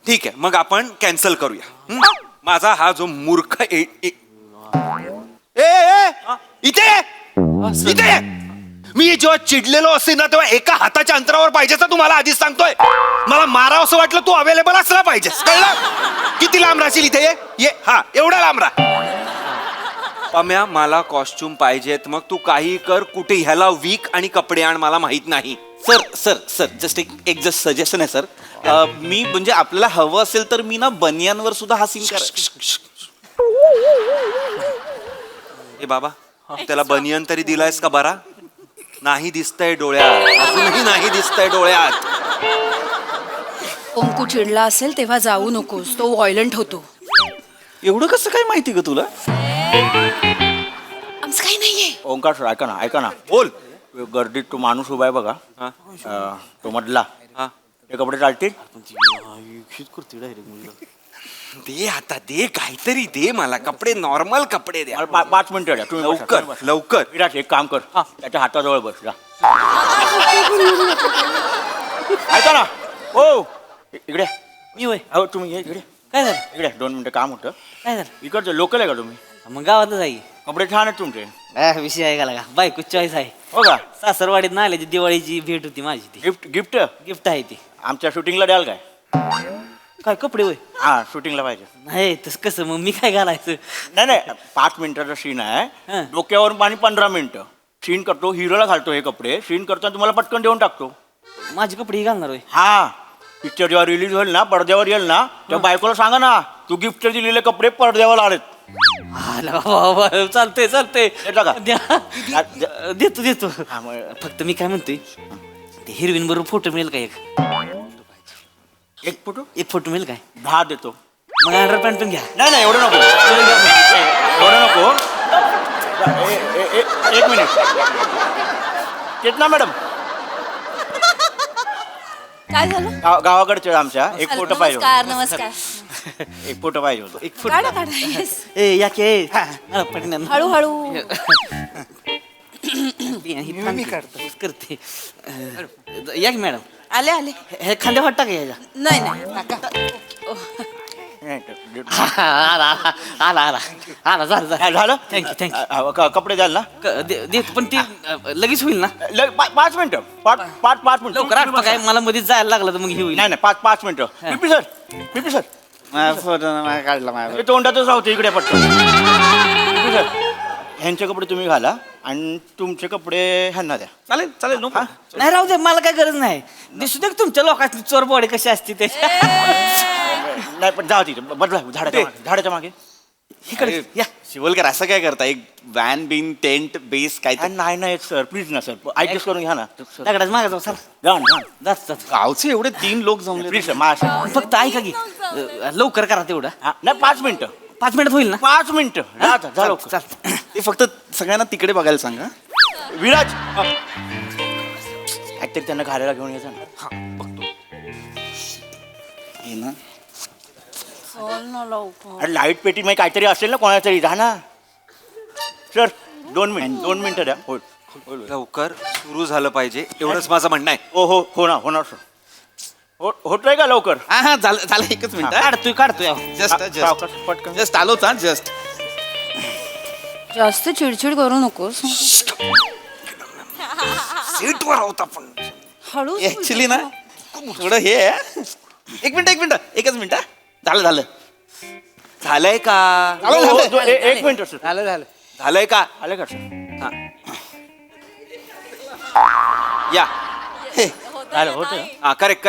Speaker 11: ठीक आहे. मग आपण कॅन्सल करूया. माझा हा जो मूर्ख ए ए ए इथे इथे मी जेव्हा चिडलेलो असेल ना तेव्हा एका हाताच्या अंतरावर पाहिजेच तुम्हाला आधीच सांगतोय. मला मारावं असं वाटलं तू अवेलेबल असला पाहिजेस. कळलं? किती लांब राहशील इथे? ये हा एवढा लांब राहा. पम्या मला कॉस्ट्युम पाहिजेत. मग तू काही कर, कुठे ह्याला वीक आणि कपडे आण, मला माहित नाही.
Speaker 12: सर सर सर जस्ट एक जस्ट सजेशन आहे सर. मी म्हणजे आपल्याला हवं असेल तर मी ना बनियांवर सुद्धा हा सीन
Speaker 11: ए बाबा, त्याला बनियन तरी दिलायस का? बरा नाही दिसतंय डोळ्यात, अजूनही नाही दिसतंय डोळ्यात.
Speaker 4: ओंकू चिडला असेल तेव्हा जाऊ नकोस, तो व्हायलंट होतो.
Speaker 12: एवढं कसं काय माहिती का तुला?
Speaker 4: आमचं काही नाहीये.
Speaker 7: ओंकार सर ऐका ना, ऐका ना.
Speaker 11: बोल.
Speaker 7: गर्दीत तो माणूस उभा आहे बघा. तो मधला. ते कपडे चालतील?
Speaker 11: दे आता, दे काहीतरी दे मला. कपडे नॉर्मल कपडे दे.
Speaker 7: 5 मिनिटं द्या तुम्ही.
Speaker 11: लवकर लवकर.
Speaker 7: विराज एक काम कर, त्याच्या हाताजवळ बस जा. ऐका ना. हो इकडे
Speaker 5: मी होय.
Speaker 7: हो तुम्ही ये इकडे.
Speaker 5: काय झालं?
Speaker 7: इकडे 2 मिनिटं काम होतं.
Speaker 5: काय झालं?
Speaker 7: इकडचं लोकल आहे का तुम्ही?
Speaker 5: मग गावातच आहे.
Speaker 7: कपडे छान आहेत तुमचे.
Speaker 5: विषय आहे का लागा, बायको चॉईस आहे.
Speaker 7: हो का?
Speaker 5: सासरवाडीत ना आल्याची दिवाळीची भेट होती माझी. ती
Speaker 7: गिफ्ट गिफ्ट
Speaker 5: गिफ्ट आहे ती.
Speaker 7: आमच्या शूटिंगला द्याल काय?
Speaker 5: काय कपडे होय?
Speaker 7: हा शूटिंगला पाहिजे.
Speaker 5: नाही तसं कसं, मग मी काय घालायचं?
Speaker 7: नाही नाही 5 मिनिटाचा सीन आहे.
Speaker 5: हं.
Speaker 7: डोक्यावर पाणी 15 मिनिटं. सीन करतो, हिरोला घालतो हे कपडे. सीन करताना तुम्हाला पटकन देऊन टाकतो.
Speaker 5: माझे कपडे घालणार होय?
Speaker 7: हा पिक्चर जेव्हा रिलीज होईल ना, पडद्यावर येईल ना, त्या बायकोला सांगा ना तू गिफ्टचे दिलेले कपडे पडद्यावर आलेत.
Speaker 5: चालतंय चालतंय.
Speaker 7: येता का?
Speaker 5: देतो देतो.
Speaker 7: हा, मग
Speaker 5: फक्त मी काय म्हणतोय, ते हिरवीन बरोबर फोटो मिळेल का?
Speaker 7: एक फोटो
Speaker 5: एक फोटो मिळेल काय?
Speaker 7: 10 देतो.
Speaker 5: मग अंडर पॅन्ट पण घ्या.
Speaker 7: नाही नाही एवढं नको, एवढं नको. एक मिनिट. चेतना मॅडम,
Speaker 4: काय झालं?
Speaker 7: गावाकडचे आमच्या एक फोटो पाहिजे
Speaker 4: नमस्कार
Speaker 7: होता.
Speaker 4: नमस्कार.
Speaker 7: एक फोटो पाहिजे होतो.
Speaker 5: एक फोटो
Speaker 4: काढा काढा. Yes.
Speaker 5: ए या के पटकन.
Speaker 4: हळूहळू.
Speaker 5: मी काढतो करते. या की मॅडम.
Speaker 4: आले आले.
Speaker 5: हे खांद्या वाटता का ह्याच्या?
Speaker 4: नाही नाही काका.
Speaker 5: आला आला आला आला झालं झालं
Speaker 7: झालं
Speaker 5: थँक्यू थँक्यू
Speaker 7: कपडे द्याल ना
Speaker 5: देतो पण ते लगेच होईल ना
Speaker 7: 5 मिनिटं पाच मिनिटं
Speaker 5: लवकर आठ काय मला मध्येच जायला लागलं तर मग हे होईल
Speaker 7: नाही नाही 5 मिनिटं पिपी सर
Speaker 12: काढला माझ्या
Speaker 7: तोंडातच राहते इकडे पटकन सर ह्यांचे कपडे तुम्ही घाला आणि तुमचे कपडे ह्यांना द्या
Speaker 12: चालेल चालेल नो
Speaker 5: नाही राहू दे मला काय गरज नाही दिसू दे तुमच्या लोकांची चोर बॉडी कशी असते ते
Speaker 7: नाही पण जाऊ तिथे बदला झाडाच्या मागे
Speaker 12: इकडे या शिवलकर असं काय करता एक वॅन बिन टेंट बेस काय
Speaker 7: नाही सर प्लीज ना सर ऍडजस्ट करून घ्या ना
Speaker 5: दगडाच मागे जाऊ सर जात
Speaker 12: गावचे एवढे 3 लोक जमले
Speaker 7: प्लीज सर
Speaker 5: फक्त ऐका की लवकर करा तेवढं
Speaker 7: नाही 5 मिनिटं
Speaker 5: 5 मिनिट होईल ना
Speaker 7: 5 मिनिटं जा लवकर.
Speaker 5: चालतं.
Speaker 12: ते फक्त सगळ्यांना तिकडे बघायला सांगा
Speaker 7: विराज काहीतरी त्यांना घालायला घेऊन यायचं ना
Speaker 12: हे ना
Speaker 7: अरे लाईट पेटी मध्ये काहीतरी असेल ना कोणातरी जा ना सर 2 मिनिटं द्या
Speaker 11: लवकर सुरू झालं पाहिजे एवढंच माझं म्हणणं आहे.
Speaker 7: होणार सर होतोय का लवकर
Speaker 12: हा हा झालं एकच मिनिट
Speaker 5: काढतोय
Speaker 12: जस्ट
Speaker 7: पटकन
Speaker 12: जस्ट आलोच हा जस्ट
Speaker 4: जास्त चिडचिड करू नकोस
Speaker 11: सीटवर होता पण
Speaker 4: हळू
Speaker 12: ऍक्च्युली ना थोडं हे आहे. एक मिनिट एकच मिनिट हा. झालं
Speaker 11: झालंय का
Speaker 7: एक मिनिट सर
Speaker 11: झालंय का
Speaker 7: आले का सर
Speaker 11: या
Speaker 7: झालं होतं
Speaker 11: हा करेक्ट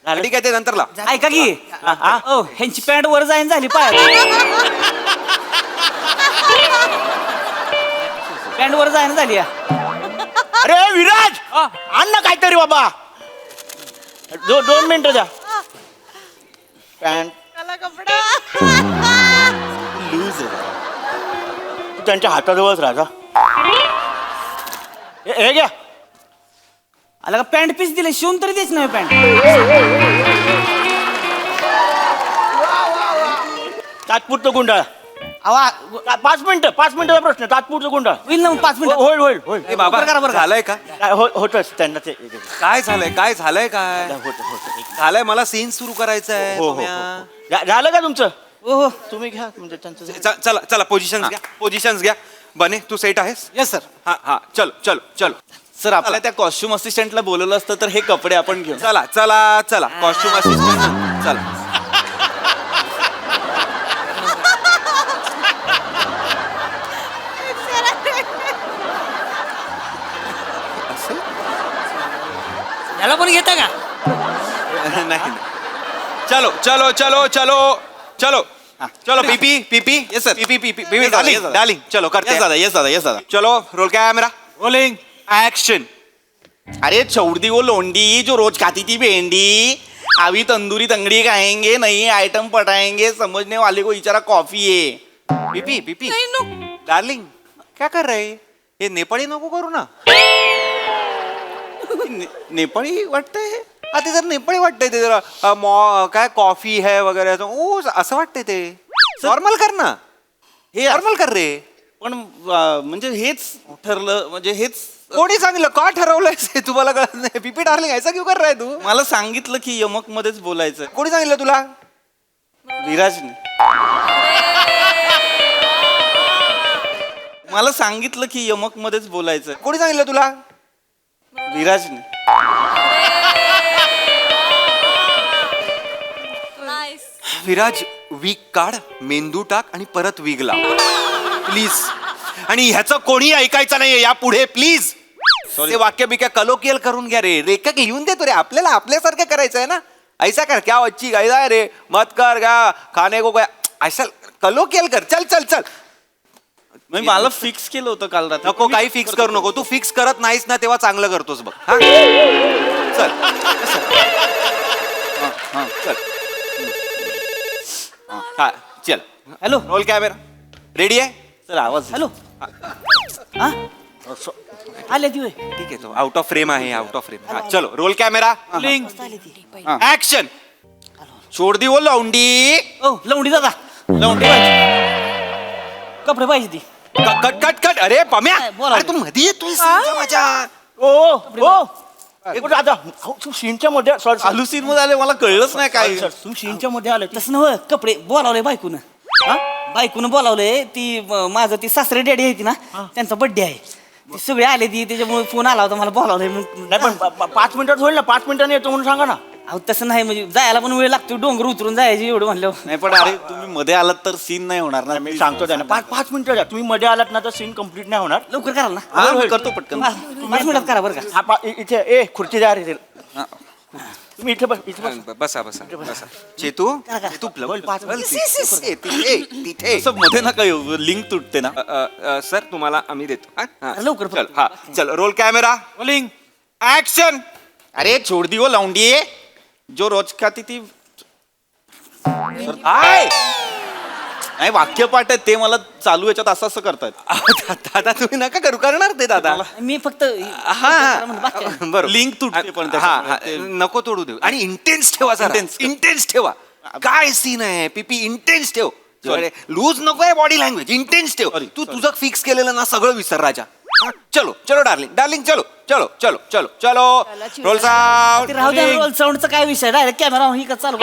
Speaker 11: ठीक आहे ते नंतर लाव.
Speaker 5: ऐका की ओ ह्यांची पॅन्ट वर जाईन झाली पाय पॅन्ट वर जाईन झाली या.
Speaker 7: अरे विराज आण ना काहीतरी बाबा 2 मिनिटं द्या पॅन्ट लूज आहे त्यांच्या हाताजवळच राजा हे घ्या
Speaker 5: आला का पॅन्ट पीस दिले शिवून तरी देच नाही पॅन्ट
Speaker 7: तात्पुरतं गुंडाळ 5 मिनिटं प्रश्न तात्पुरतं गुंडाळ
Speaker 5: होईल ना 5 मिनिट
Speaker 7: होईल
Speaker 11: ए बाबा
Speaker 5: करा, बरं करा.
Speaker 11: झालंय का
Speaker 7: होतच त्यांना ते
Speaker 11: काय झालंय काय
Speaker 7: होत
Speaker 11: झालंय मला सीन सुरू करायचं आहे
Speaker 7: हो
Speaker 11: तुम्ही.
Speaker 7: झालं का तुमचं
Speaker 5: हो
Speaker 7: तुम्ही घ्या म्हणजे त्यांचं
Speaker 11: चला पोझिशन्स घ्या बने तू सेट आहेस
Speaker 5: येस सर
Speaker 11: हा चलो
Speaker 12: सर आपल्या त्या कॉस्ट्युम असिस्टंटला बोलवलं असतं तर हे कपडे आपण घेऊ
Speaker 11: चला कॉस्ट्युम असिस्टंट चला
Speaker 5: याला पण घेता का
Speaker 11: नाही चलो पीपी
Speaker 12: Yes, sir.
Speaker 11: पीपी
Speaker 12: Yes, sir.
Speaker 11: डार्लिंग चलो करते
Speaker 12: येस दादा
Speaker 11: चलो रोल कैमरा
Speaker 12: रोलिंग
Speaker 11: एक्शन.
Speaker 12: अरे चौड़ी वो लोंडी जो रोज खाती थी भेंडी अभी तंदूरी तंगड़ी खाएंगे नई आइटम पटाएंगे समझने वाले को इचारा कॉफी है
Speaker 11: पीपी डार्लिंग क्या कर रहे हे नेपाळी नको करू ना
Speaker 12: नेपाळी वाटतंय
Speaker 11: हा ते जर नेपाळी वाटतंय ते जरा काय कॉफी है वगैरे असं वाटतंय ते नॉर्मल कर ना
Speaker 12: हे
Speaker 11: नॉर्मल कर रे
Speaker 12: पण म्हणजे हेच ठरलं म्हणजे हेच
Speaker 11: कोणी सांगितलं का ठरवलंय तुम्हाला कळत नाही पीपी डार्लिंग ऐसा क्यों कर रहा है तू
Speaker 12: मला सांगितलं की यमक मध्येच बोलायचं
Speaker 11: कोणी सांगितलं तुला
Speaker 12: विराजने मला सांगितलं की यमक मध्येच बोलायचं
Speaker 11: कोणी सांगितलं तुला
Speaker 12: विराजने
Speaker 11: विराज वीग काढ मेंदू टाक आणि परत वीग लाव प्लीज आणि ह्याचं कोणी ऐकायचं नाहीये या पुढे प्लीज ते वाक्य बिक्या कलोकियल करून घ्या रे रेखक लिहून देतो रे आपल्याला आपल्यासारखं करायचं आहे ना ऐसा कर क्या अच्छी गायदा है रे मत कर क्या खाने को क्या ऐसा कलोकियल कर चल
Speaker 12: म्हणजे मला फिक्स केलं होतं काल रात्री
Speaker 11: नको काही फिक्स करू नको तू फिक्स करत नाहीस ना तेव्हा चांगलं करतोस बघ हा चल
Speaker 12: चल हा चल
Speaker 5: हॅलो
Speaker 11: रोल कॅमेरा रेडी आहे
Speaker 12: चल आवाज
Speaker 5: हॅलो हा आले ती होय.
Speaker 11: ठीक आहे तो आउट ऑफ फ्रेम आहे आउट ऑफ फ्रेम चलो रोल कॅमेरा ऍक्शन
Speaker 12: छोड़ दी वो लौंडी
Speaker 5: ओ लवंडी दादा
Speaker 12: लौंडी पाहिजे.
Speaker 5: कपडे पाहिजे ती
Speaker 11: कट अरे पम्या
Speaker 5: बोला.
Speaker 11: अरे तू मध्ये येतोय माझ्या
Speaker 7: ओ दादा सीनच्या मध्ये
Speaker 12: चालू सीन मध्ये आले मला कळलंच नाही काय
Speaker 7: तुम्ही सीनच्या मध्ये आले
Speaker 5: तसं नव्ह कपडे बोलावले बायकून बायकून बोलावले ती माझं ती सासरे डॅडी आहे ती ना त्यांचा बर्थडे आहे ती सगळे आले ती त्याच्यामुळे फोन आला होता मला बोलावलंय
Speaker 7: नाही पण 5 मिनिटात होईल ना 5 मिनिटांनी येतो म्हणून सांगा ना.
Speaker 5: अहो तसं नाही म्हणजे जायला पण वेळ लागतो डोंगर उतरून जायची एवढं म्हणलं
Speaker 12: नाही पण अरे तुम्ही मध्ये आलात तर सीन नाही होणार ना
Speaker 7: मी सांगतो त्यांना 5 मिनिटं द्या तुम्ही मध्ये आलात ना तर सीन कम्प्लीट नाही होणार.
Speaker 5: लवकर कराल ना
Speaker 12: हा, मी करतो पटकन
Speaker 5: 5 मिनिटात करा बरं का
Speaker 7: इथे ए खुर्ची द्या रे तुम्ही इथे बस इथे बस.
Speaker 11: बसा बसा बसा चेतू तू तिथे
Speaker 12: असं मध्ये नका लिंक तुटते ना
Speaker 11: सर तुम्हाला आम्ही देतो हा? हा.
Speaker 5: लवकर
Speaker 11: चल हा चल रोल कॅमेरा रोलिंग ऍक्शन.
Speaker 12: अरे छोड़ दी वो लौंडी जो रोज खाती थी
Speaker 11: हाय
Speaker 12: नाही वाक्यपाठ आहे ते मला चालू याच्यात असं असं करतायत.
Speaker 11: दादा तुम्ही नका करू करणार ते दादा
Speaker 5: मी फक्त
Speaker 11: हा बरोबर
Speaker 12: लिंक तुटते पण
Speaker 11: हा हा नको तोडू देऊ आणि इंटेन्स ठेवा इंटेन्स ठेवा काय सीन आहे पीपी इंटेन्स ठेव लूज नको आहे बॉडी लँग्वेज इंटेन्स ठेव तू तुझं फिक्स केलेलं ना सगळं विसर राजा हा, चलो चलो डार्लिंग चलो चलो चलो चलो चलो रोल साऊंड
Speaker 5: राहू द्या रोल साऊंडचा काय विषय डायरेक्ट कॅमेरा ही का चालू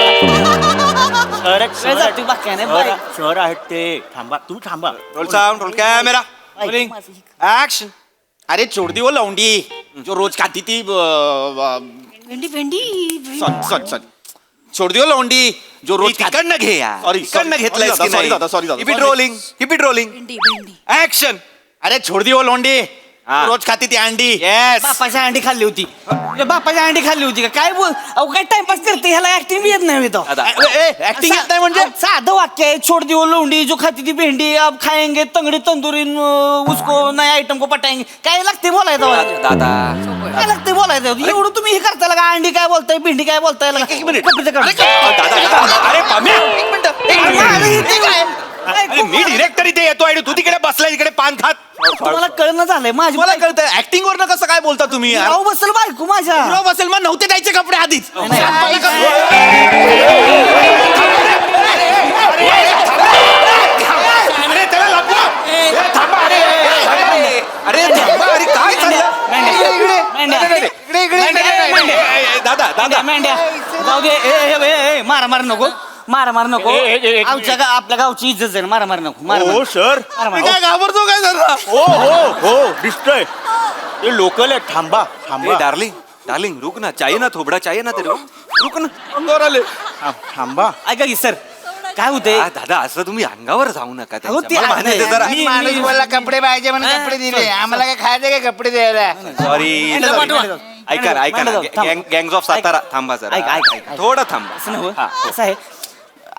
Speaker 7: शहर आहेत ते थांबा तुम्ही थांबा.
Speaker 11: Roll sound roll camera rolling action.
Speaker 12: अरे छोड़ दी वो लौंडी जो रोज खाती थी
Speaker 2: भेंडी भेंडी
Speaker 12: सॉरी छोड़ दी वो लौंडी जो रोज
Speaker 11: तिकडनं घे यार
Speaker 12: Sorry,
Speaker 11: तिकडनं
Speaker 12: sorry,
Speaker 11: घेतलंयस
Speaker 12: sorry
Speaker 11: की
Speaker 12: दादा,
Speaker 11: नाही
Speaker 12: sorry दादा.
Speaker 11: Keep it rolling
Speaker 2: भेंडी भेंडी
Speaker 11: ऍक्शन.
Speaker 12: अरे छोड़ दी वो लौंडी
Speaker 11: हाँ.
Speaker 12: रोज खाती थी अंडी.
Speaker 11: येस
Speaker 5: बापाच्या अंडी खाल्ली होती तुझ्या बापाच्या अंडी खाल्ली होती का काय बोल अहो काय टाइमपास करते ह्याला ऍक्टिंग येत नाही तो
Speaker 12: ऍक्टिंग येत नाही म्हणजे
Speaker 5: साधं वाक्य आहे छोड़ दियो लोंडी जो खाती ती भेंडी अब खाएंगे तंगड़ी तंदूरी उसको नया आइटम को पटाएंगे काय लागते बोलायचं
Speaker 11: दादा
Speaker 5: काय लागते बोलायचं एवढं तुम्ही हे करताय का अंडी काय बोलताय भेंडी काय बोलताय
Speaker 11: अरे पाम्या एक मिनिट अरे मी डिरेक्टर इथे येतो आणि तू तिकडे बसलाय इकडे पान खात
Speaker 5: तुम्हाला कळणं झालंय माझी
Speaker 12: मला कळतं ऍक्टिंग वर कसं काय बोलता तुम्ही यार?
Speaker 5: राहू बसल बायको माझ्या
Speaker 12: राव बसेल मग नव्हते द्यायचे कपडे आधीच अरे त्याला लपवा. थांबा अरे थांबा अरे काय चाललं
Speaker 11: दादा दादा
Speaker 5: मेंढ्या जाऊ दे मारा नको मारा नको आपल्या गावची इज्जत जाईल मारा नको
Speaker 7: हो सर
Speaker 12: काय घाबरतो काय जरा
Speaker 7: हो दिसतोय ते लोकल आहे थांबा थांबा
Speaker 11: डार्लिंग रुक ना चाहिए ना थोबडा चाहिए ना तेरे रुक ना अंगावर आले
Speaker 7: थांबा.
Speaker 5: ऐका की सर काय होते
Speaker 11: दादा असं तुम्ही अंगावर जाऊ नका
Speaker 5: अहो, ते
Speaker 11: मला
Speaker 5: आहे.
Speaker 11: मान्य आहे ते जरा
Speaker 5: मी-
Speaker 1: माणूस बोलला कपडे पाहिजे म्हणून कपडे दिले आम्हाला काय खायचे काय कपडे द्यायला.
Speaker 11: सॉरी ऐका ना ऐका ना गँग्स ऑफ सातारा थांबा जरा
Speaker 5: ऐका.
Speaker 11: थोडं थांबा
Speaker 5: असं नव्हं
Speaker 11: हा, हो.
Speaker 5: असं आहे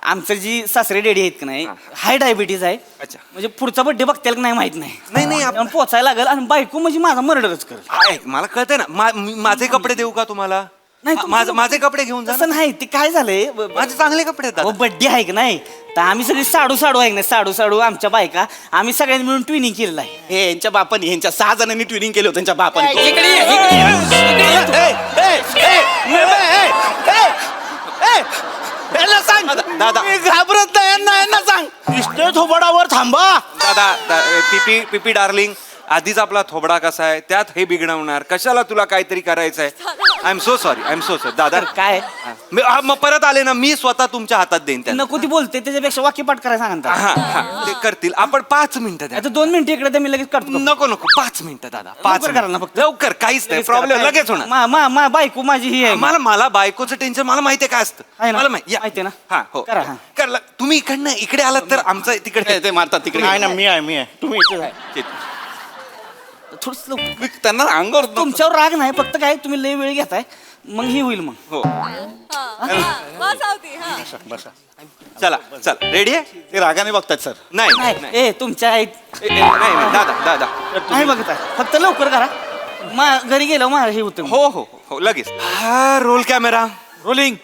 Speaker 5: आमचं जी सासरे डेडी आहेत की नाही हाय डायबिटीज आहे
Speaker 11: अच्छा.
Speaker 5: म्हणजे पुढचा बड्डे बघताल की नाही माहित नाही
Speaker 11: नाही
Speaker 5: आपण पोचायला लागेल आणि बायको म्हणजे माझा मर्डरच कर
Speaker 11: ऐक, मला कळतंय ना माझे कपडे देऊ का तुम्हाला
Speaker 5: नाही,
Speaker 11: माझे कपडे घेऊन जा
Speaker 5: असं
Speaker 11: ना.
Speaker 5: नाही ते काय झालंय
Speaker 11: माझे चांगले कपडे आहेत दादा.
Speaker 5: बड्डे आहे की नाही तर आम्ही सगळी साडू आहे की नाही साडू आमच्या बायका आम्ही सगळ्यांनी मिळून ट्विनिंग केलेलं आहे
Speaker 12: हे यांच्या बापाने यांच्या 6 जणांनी ट्विनिंग केलं होतं त्यांच्या बापाने सांग
Speaker 11: दादा
Speaker 12: घाबरत नाही यांना सांग
Speaker 7: दिसतोय थोबडावर थांबा.
Speaker 11: दादा पिपी डार्लिंग आधीच आपला थोबडा कसा आहे त्यात हे बिघडवणार कशाला तुला काहीतरी करायचं आहे आय एम सो सॉरी दादा
Speaker 5: काय
Speaker 11: मग परत आले ना मी स्वतः तुमच्या हातात देईन त्यांना
Speaker 5: नको ती बोलते त्याच्यापेक्षा वाक्यपाठ करायला सांगा
Speaker 11: हा ते करतील आपण 5 मिनिटं द्या
Speaker 5: आता 2 मिनिटं इकडे मी लगेच करतो
Speaker 11: नको 5 मिनिटं दादा 5
Speaker 5: लवकर करा ना फक्त.
Speaker 11: लवकर काहीच नाही प्रॉब्लेम लगेच होणार
Speaker 5: बायको माझी ही आहे
Speaker 11: मला बायकोचं टेन्शन मला माहितीये काय असतं
Speaker 5: आहे ना?
Speaker 11: मला
Speaker 5: माहिती आहे ना?
Speaker 11: हा हो
Speaker 5: करा, हा.
Speaker 11: करला तुम्ही इकडनं इकडे आलात तर आमचं तिकडे
Speaker 12: ते मारतात तिकडे
Speaker 7: नाही ना मी आहे तुम्ही इथे आहे.
Speaker 5: थोडस लवकर
Speaker 12: त्यांना अंगावर
Speaker 5: तुमच्यावर राग नाही फक्त काय तुम्ही लय वेळ घेताय मग ही होईल मग
Speaker 11: हो
Speaker 12: बसा
Speaker 11: चला रेडी आहे
Speaker 12: ते रागाने बघतात सर
Speaker 11: नाही
Speaker 5: नाही ए तुमच्या आई
Speaker 11: नाही दादा
Speaker 5: नाही बघत आहे. फक्त लवकर करा घरी गेलो मला हे होतं
Speaker 11: हो लगेच हा रोल कॅमेरा रोलिंग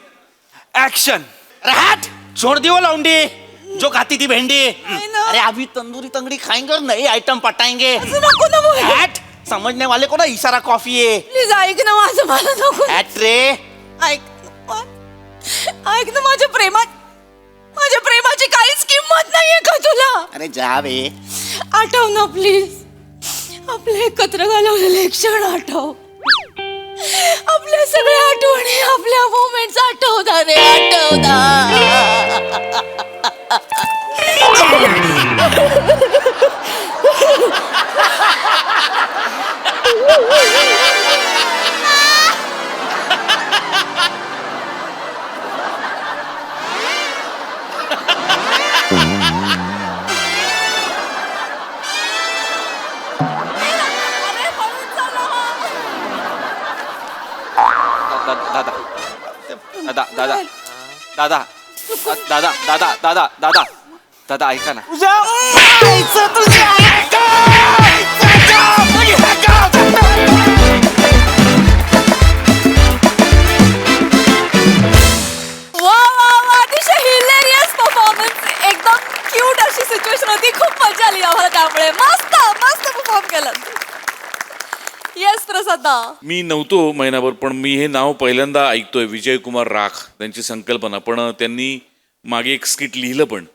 Speaker 11: ऍक्शन
Speaker 1: राहत छोड़ दी वो लौंडी जो खाती थी भेंडी. अरे अभी तंदूरी तंगड़ी खाएंगे और नई आइटम पटाएंगे. हट, समझने वाले को ना इशारा कॉफी है.
Speaker 4: प्लीज ऐक ना माझं मला नको
Speaker 1: हट रे.
Speaker 4: ऐक ना माझ्या प्रेमाची काहीच किंमत नाहीये का तुला
Speaker 1: अरे जा बे.
Speaker 4: आठव ना प्लीज आपले एकत्र घालवलेले क्षण आठव आपल्या सगळ्या आठवणी आपल्या मोमेंट्स आठवता रे
Speaker 12: दादा दादा दादा दादा दादा दादा दादा दादा दादा ऐका ना
Speaker 4: वा वा वा अतिशय हिलेरियस परफॉर्मन्स एकदम क्यूट अशी सिच्युएशन होती खूप मजा आली आम्हाला त्यामुळे मस्त मस्त परफॉर्म केलं येस प्रसाद
Speaker 8: मी नव्हतो महिनाभर, पण मी हे नाव पहिल्यांदा ऐकतोय. विजयकुमार राख त्यांची संकल्पना, पण त्यांनी मागे एक स्किट लिहिलं पण.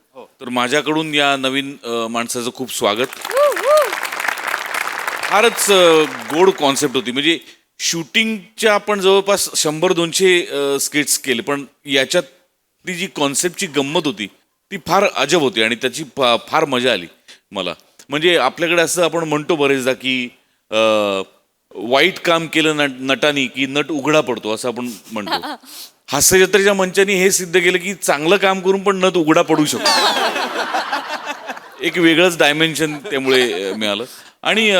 Speaker 8: तर माझ्याकडून या नवीन माणसाचं खूप स्वागत. फारच गोड कॉन्सेप्ट होती. म्हणजे शूटिंगच्या आपण जवळपास 100-200 स्किट्स केले, पण याच्यातली जी कॉन्सेप्टची गंमत होती ती फार अजब होती आणि त्याची फार मजा आली मला. म्हणजे आपल्याकडे असं आपण म्हणतो बरेचदा की वाईट काम केलं नटानी की नट उघडा पडतो, असं आपण म्हणतो. हास्य जत्रेच्या मंचाने हे सिद्ध केलं की चांगलं काम करून पण नट उघडा पडू शकतो. एक वेगळंच डायमेन्शन त्यामुळे मिळालं. आणि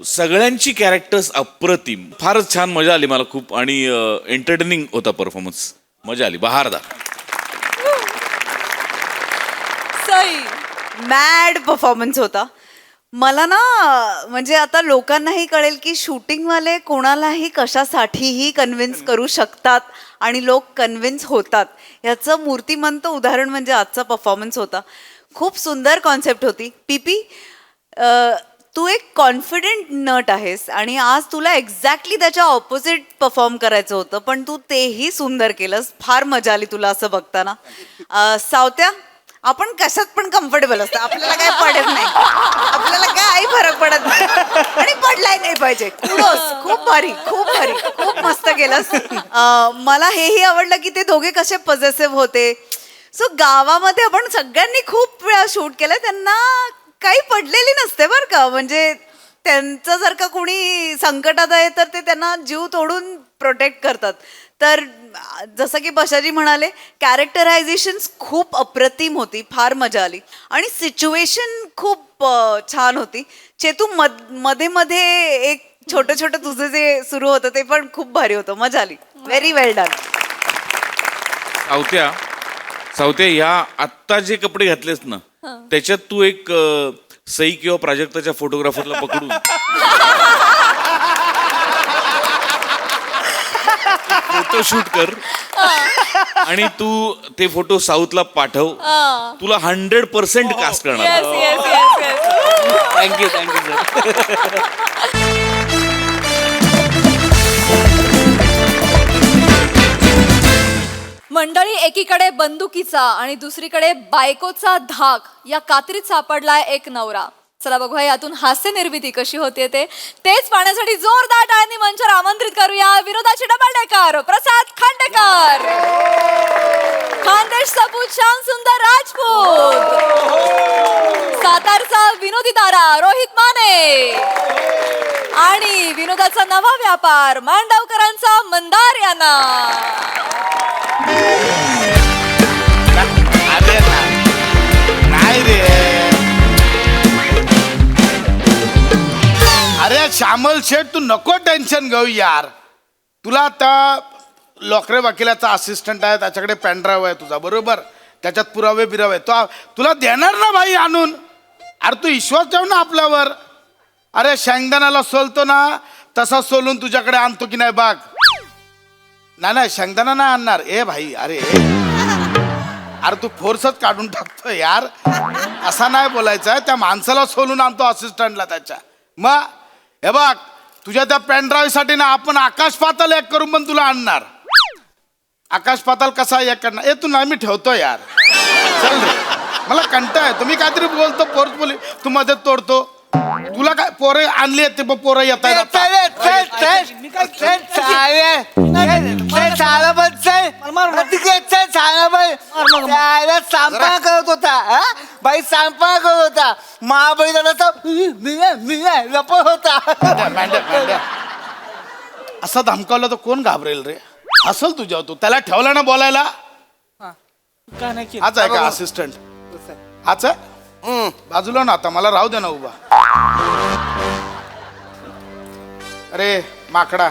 Speaker 8: सगळ्यांची कॅरेक्टर्स अप्रतिम, फारच छान मजा आली मला खूप. आणि एंटरटेनिंग होता परफॉर्मन्स, मजा आली, बहारदार.
Speaker 4: सई
Speaker 9: मॅड परफॉर्मन्स होता. मला ना म्हणजे आता लोकांनाही कळेल की शूटिंगवाले कोणालाही कशासाठीही कन्व्हिन्स करू शकतात आणि लोक कन्व्हिन्स होतात. याचं मूर्तिमंत उदाहरण म्हणजे आजचा परफॉर्मन्स होता. खूप सुंदर कॉन्सेप्ट होती. पीपी तू एक कॉन्फिडेंट नट आहेस आणि आज तुला एक्झॅक्टली त्याच्या ऑपोजिट परफॉर्म करायचं होतं, पण तू तेही सुंदर केलंस. फार मजा आली तुला असं बघताना. सावत्या, आपण कशात पण कम्फर्टेबल असतं, आपल्याला काय पडत नाही, आपल्याला काय फरक पडत नाही आणि पडलाय नाही पाहिजे. कुडोस, खूप भारी खूप भारी, खूप मस्त केलंस. मला हेही आवडलं की ते दोघे कसे पॉझिटिव्ह होते. सो गावामध्ये आपण सगळ्यांनी खूप वेळा शूट केलं, त्यांना काही पडलेली नसते बरं का. म्हणजे त्यांचं जर का कोणी संकटात आहे तर ते त्यांना जीव तोडून प्रोटेक्ट करतात. तर जसं की बशाजी म्हणाले, कॅरेक्टरायझेशन्स खूप अप्रतिम होती, फार मजा आली. आणि सिच्युएशन खूप छान होती. चेतू मध्ये मध्ये एक छोटं छोटं तुझं जे सुरू होतं ते पण खूप भारी होतं, मजा आली. व्हेरी वेल डन.
Speaker 8: सावत्या, ह्या आत्ता जे कपडे घातलेस ना, त्याच्यात तू एक सई किंवा प्राजक्ताच्या फोटोग्राफरला पकडून फोटो शूट कर आणि तू ते फोटो साऊथला पाठव. तुला 100% कास्ट करणार.
Speaker 5: Thank you sir.
Speaker 4: मंडळी, एकीकडे बंदुकीचा आणि दुसरीकडे बायकोचा धाक या कात्रीत सापडलाय एक नवरा. चला बघूया यातून हास्य निर्मिती कशी होते तेच पाहण्यासाठी जोरदार टाळ्यांनी मंचावर आमंत्रित करूया विनोदाचे डबल डेकर प्रसाद खांडेकर, खानदेश सपूत श्याम सुंदर राजपूत, सातारचा विनोदी तारा रोहित माने आणि विनोदाचा नवा व्यापार मांडवकरांचा मंदार यांना.
Speaker 13: नाही रे, अरे श्यामल शेठ, तू नको टेन्शन घेऊ यार. तुला आता लोकरे वकिलाचा असिस्टंट आहे, त्याच्याकडे पेनड्राईव्ह आहे तुझा, बरोबर, त्याच्यात पुरावे बिरावे तो तुला देणार ना भाई आणून. अरे तू विश्वास ठेव ना आपल्यावर. अरे शेंगदाण्याला सोलतो ना तसा सोलून तुझ्याकडे आणतो की नाही बाग. नाही शेंगदाणा नाही आणणार. ए भाई, अरे तू फोर्सच काढून टाकतो यार, असा नाही बोलायचं. त्या माणसाला सोलून आणतो असिस्टंटला त्याच्या. मग हे बघ, तुझ्या त्या पेनड्राईव्ह साठी ना आपण आकाश पाताल एक करून पण तुला आणणार. आकाश पाताल कसा एक करणार. ए तू नाही, मी ठेवतो यार, चल रे, मला कंटाळा आहे. तुम्ही काहीतरी बोलतो फोर्सफुली, तू मध्ये तोडतो. तुला काय पोरं आणली आहेत ते पोरं येत
Speaker 3: सांपा करत होता बाई सांपा करत होता महाबळी लपत होता.
Speaker 13: असं धमकावलं तर कोण घाबरेल रे? असल तुझ्या तू त्याला ठेवला ना बोलायला.
Speaker 12: काय नाही केलं.
Speaker 13: हाच आहे का असिस्टंट? हाच आहे? बाजूला ना आता मला राहू दे ना उभा. अरे माकडा